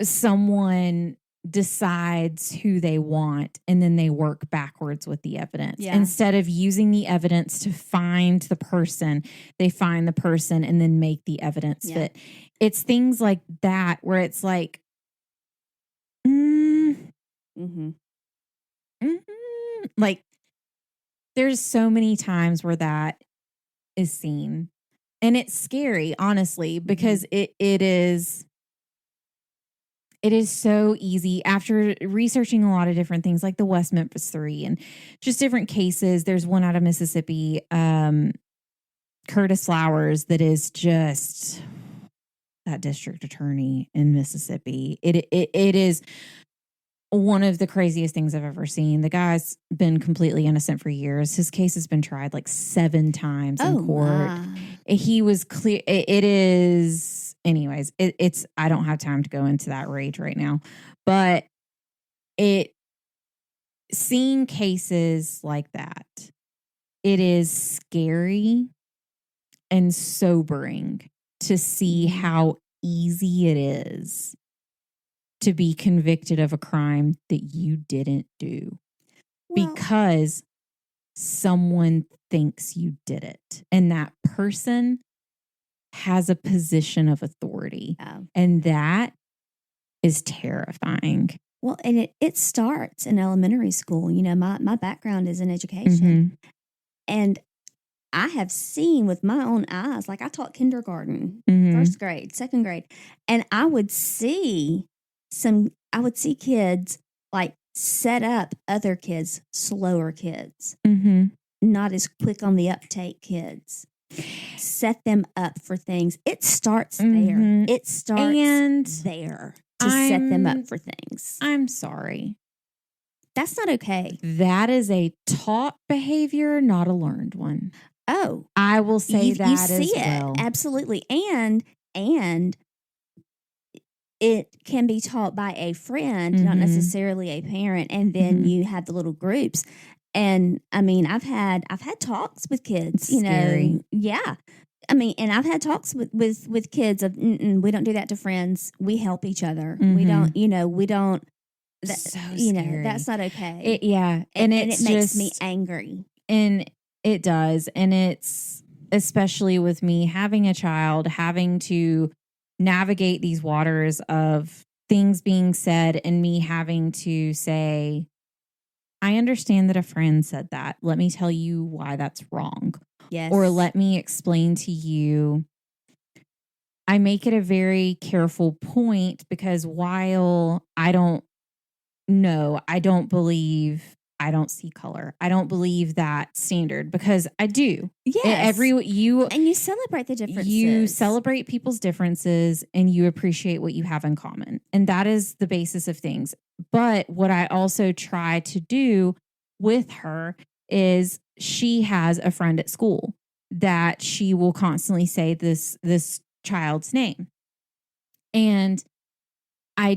someone decides who they want and then they work backwards with the evidence. Yeah. Instead of using the evidence to find the person, they find the person and then make the evidence fit. It's things like that where it's like, like, there's so many times where that is seen. And it's scary, honestly, because it is so easy after researching a lot of different things like the West Memphis 3 and just different cases. There's one out of Mississippi, Curtis Flowers, that is just that district attorney in Mississippi. It is one of the craziest things I've ever seen. The guy's been completely innocent for years. His case has been tried like 7 times in court. Wow. He was clear. It is, anyways, it's, I don't have time to go into that rage right now, but seeing cases like that, it is scary and sobering to see how easy it is to be convicted of a crime that you didn't do because someone thinks you did it. And that person has a position of authority. And that is terrifying. Well, and it starts in elementary school. You know, my background is in education. And I have seen with my own eyes, like I taught kindergarten, first grade, second grade, and I would see kids like set up other kids, slower kids, not as quick on the uptake kids, set them up for things. It starts there. It starts there to set them up for things. I'm sorry. That's not okay. That is a taught behavior, not a learned one. Oh, I will say that you see as well. It, absolutely. And it can be taught by a friend, not necessarily a parent. And then you have the little groups. And I mean, I've had talks with kids, you know. Yeah. I mean, and I've had talks with kids of, we don't do that to friends. We help each other. We don't, we don't. That, so that's not okay. And it makes me angry. And it does. And it's especially with me having a child, having to navigate these waters of things being said and me having to say, I understand that a friend said that. Let me tell you why that's wrong. Yes. Or let me explain to you. I make it a very careful point because while I don't know, I don't I don't see color. I don't believe that standard because I do. Yes. And you celebrate the differences. You celebrate people's differences and you appreciate what you have in common. And that is the basis of things. But what I also try to do with her is she has a friend at school that she will constantly say this child's name. And I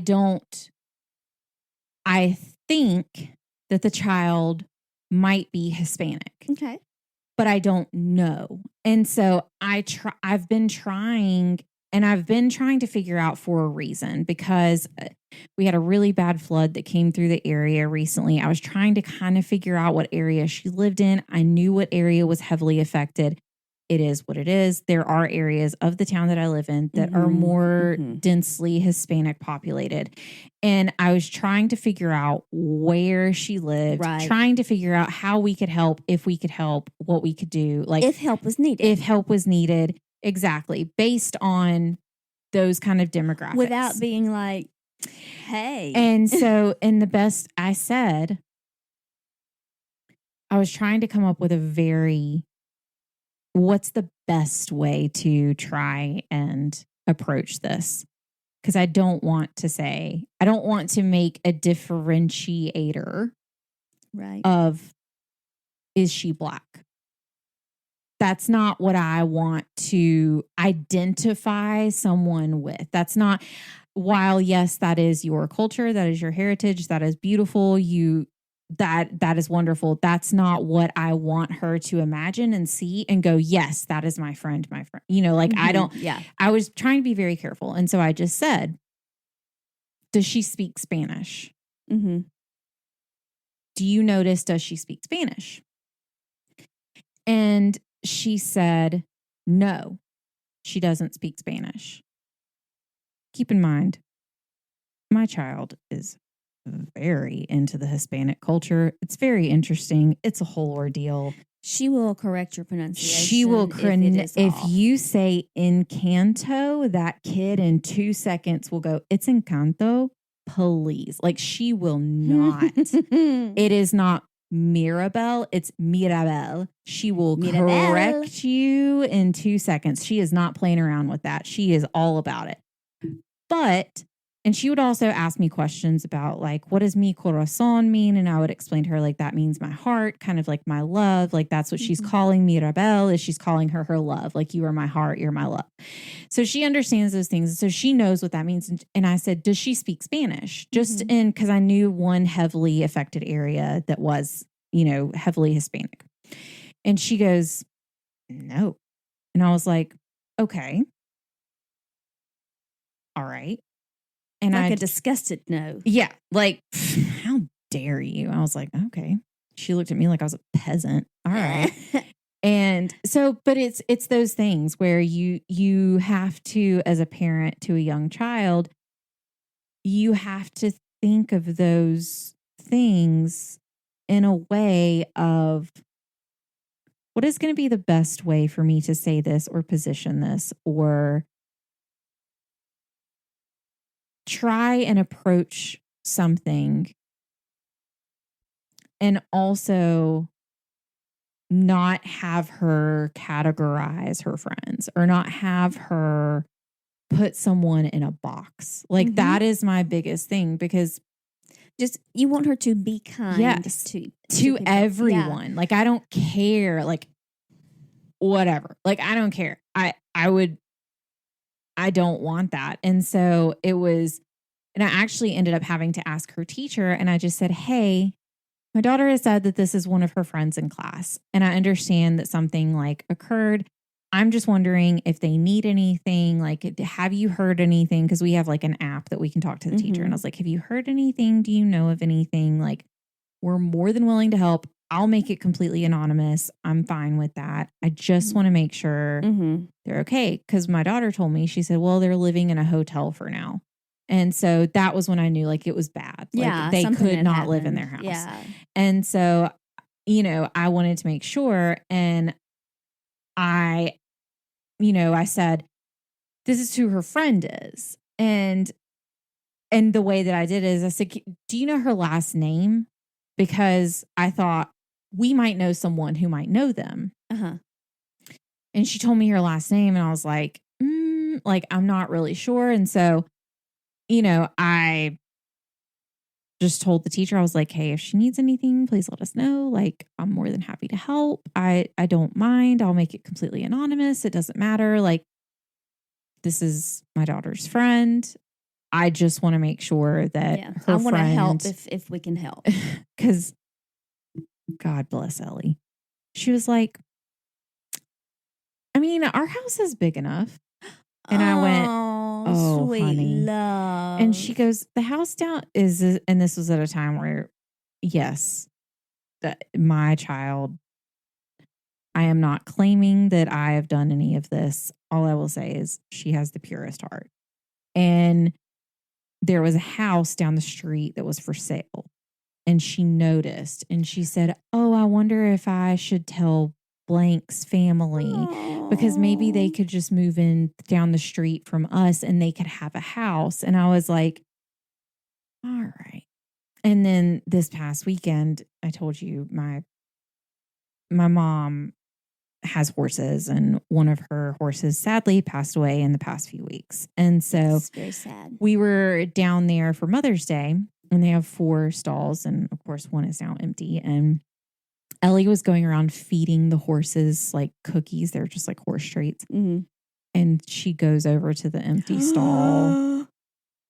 think that the child might be Hispanic. Okay. But I don't know. And so I've been trying And I've been trying to figure out for a reason, because we had a really bad flood that came through the area recently. I was trying to kind of figure out what area she lived in. I knew what area was heavily affected. It is what it is. There are areas of the town that I live in that are more densely Hispanic populated. And I was trying to figure out where she lived, trying to figure out how we could help, if we could help, what we could do. Like if help was needed. If help was needed. Exactly. Based on those kind of demographics. Without being like, hey. And so in the best I said, I was trying to come up with what's the best way to try and approach this? Because I don't want to make a differentiator of, is she Black? That's not what I want to identify someone with. That's not, while yes, that is your culture, that is your heritage, that is beautiful, that is wonderful. That's not what I want her to imagine and see and go, yes, that is my friend. I was trying to be very careful. And so I just said, does she speak Spanish? Mm-hmm. Do you notice, does she speak Spanish? And she said, no, she doesn't speak Spanish. Keep in mind, my child is very into the Hispanic culture. It's very interesting. It's a whole ordeal. She will correct your pronunciation. She will if you say Encanto, that kid in 2 seconds will go, it's Encanto, please. Like, she will not. It is not Mirabelle, it's Mirabelle. She will correct you in 2 seconds. She is not playing around with that. She is all about it. And she would also ask me questions about, like, what does mi corazón mean? And I would explain to her, like, that means my heart, kind of like my love. Like, that's what she's calling Mirabelle, is she's calling her love. Like, you are my heart, you're my love. So she understands those things. So she knows what that means. And I said, does she speak Spanish? Just because I knew one heavily affected area that was, heavily Hispanic. And she goes, no. And I was like, okay. All right. And like a disgusted no. Yeah. Like, how dare you? I was like, okay. She looked at me like I was a peasant. All right. And so, but it's those things where you have to, as a parent to a young child, you have to think of those things in a way of, what is going to be the best way for me to say this or position this, or try and approach something and also not have her categorize her friends or not have her put someone in a box. Like, that is my biggest thing, because just, you want her to be kind to everyone. Yeah. Like, I don't care. Like, whatever. Like, I don't care. I don't want that. And so it was, and I actually ended up having to ask her teacher, and I just said, hey, my daughter has said that this is one of her friends in class, and I understand that something like occurred. I'm just wondering if they need anything. Like, have you heard anything? Because we have like an app that we can talk to the teacher. And I was like, have you heard anything? Do you know of anything? Like, we're more than willing to help. I'll make it completely anonymous. I'm fine with that. I just want to make sure they're okay. Because my daughter told me, she said, well, they're living in a hotel for now. And so that was when I knew, like, it was bad. Like, they could not live in their house. Yeah. And so, I wanted to make sure. And I said, this is who her friend is. And the way that I did is I said, do you know her last name? Because I thought we might know someone who might know them. And she told me her last name, and I was like, I'm not really sure. And so, I just told the teacher, I was like, hey, if she needs anything, please let us know. Like, I'm more than happy to help. I don't mind. I'll make it completely anonymous. It doesn't matter. Like, this is my daughter's friend. I just want to make sure that her I want to help if we can help. Because God bless Ellie. She was like, I mean, our house is big enough. And I went, oh, sweet honey. love. And she goes, the house down is, and this was at a time where, yes, that my child, I am not claiming that I have done any of this. All I will say is she has the purest heart. And there was a house down the street that was for sale. And she noticed and she said, oh, I wonder if I should tell blank's family because maybe they could just move in down the street from us and they could have a house. And I was like, all right. And then this past weekend, I told you my mom has horses and one of her horses sadly passed away in the past few weeks. And so it's very sad. We were down there for Mother's Day and they have 4 stalls. And of course, one is now empty. And Ellie was going around feeding the horses like cookies. They're just like horse treats. Mm-hmm. And she goes over to the empty stall.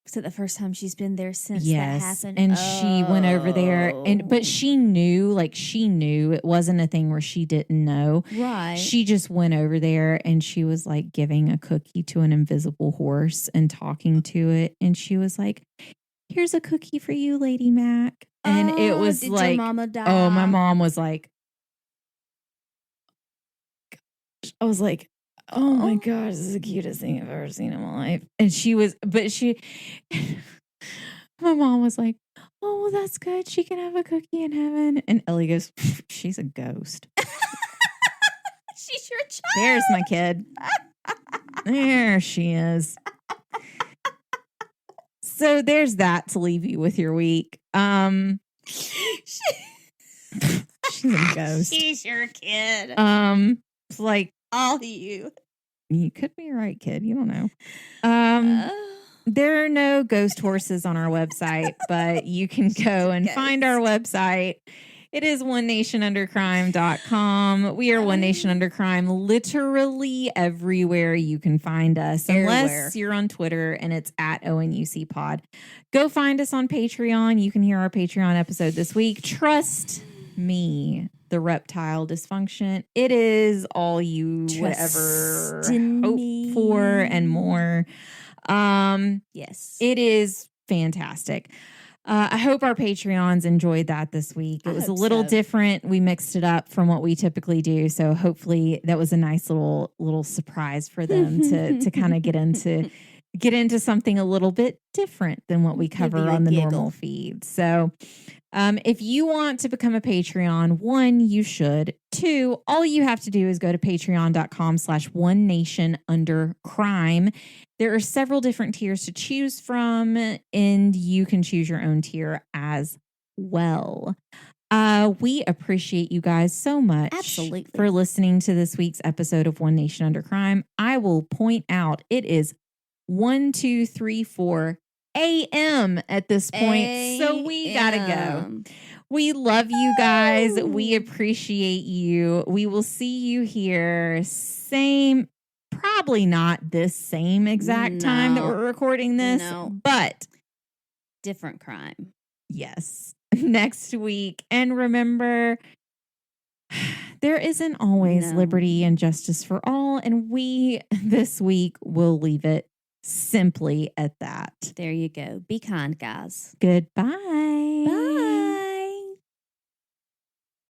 Was it the first time she's been there since that happened? And she went over there but she knew it wasn't a thing where she didn't know. Right. She just went over there and she was like giving a cookie to an invisible horse and talking to it. And she was like, here's a cookie for you, Lady Mac. And it was did like, your mama die? Oh, my mom was like, I was like, oh my gosh, this is the cutest thing I've ever seen in my life. And my mom was like, oh, well, that's good. She can have a cookie in heaven. And Ellie goes, she's a ghost. She's your child. There's my kid. There she is. So there's that to leave you with your week. She's a ghost. She's your kid. Like, all of you. You could be right, kid. You don't know. There are no ghost horses on our website, but you can go and find our website. It is onenationundercrime.com. We are One Nation Under Crime literally everywhere you can find us. Unless you're on Twitter and it's at ONUC Pod. Go find us on Patreon. You can hear our Patreon episode this week. Trust me. The reptile dysfunction. It is all you would ever hope for and more. Yes. It is fantastic. I hope our Patreons enjoyed that this week. It was a little different. We mixed it up from what we typically do. So hopefully that was a nice little surprise for them to kind of get into something a little bit different than what we cover on the normal feed. So if you want to become a Patreon, 1, you should. 2, all you have to do is go to patreon.com/onenationundercrime. There are several different tiers to choose from, and you can choose your own tier as well. We appreciate you guys so much for listening to this week's episode of One Nation Under Crime. I will point out it is 1, 2, 3, 4 a.m. at this point. So we gotta go. We love you guys. We appreciate you. We will see you here probably not this same exact time that we're recording this, but different crime. Yes. Next week. And remember, there isn't always liberty and justice for all. And we this week will leave it simply at that. There you go. Be kind, guys. Goodbye. Bye.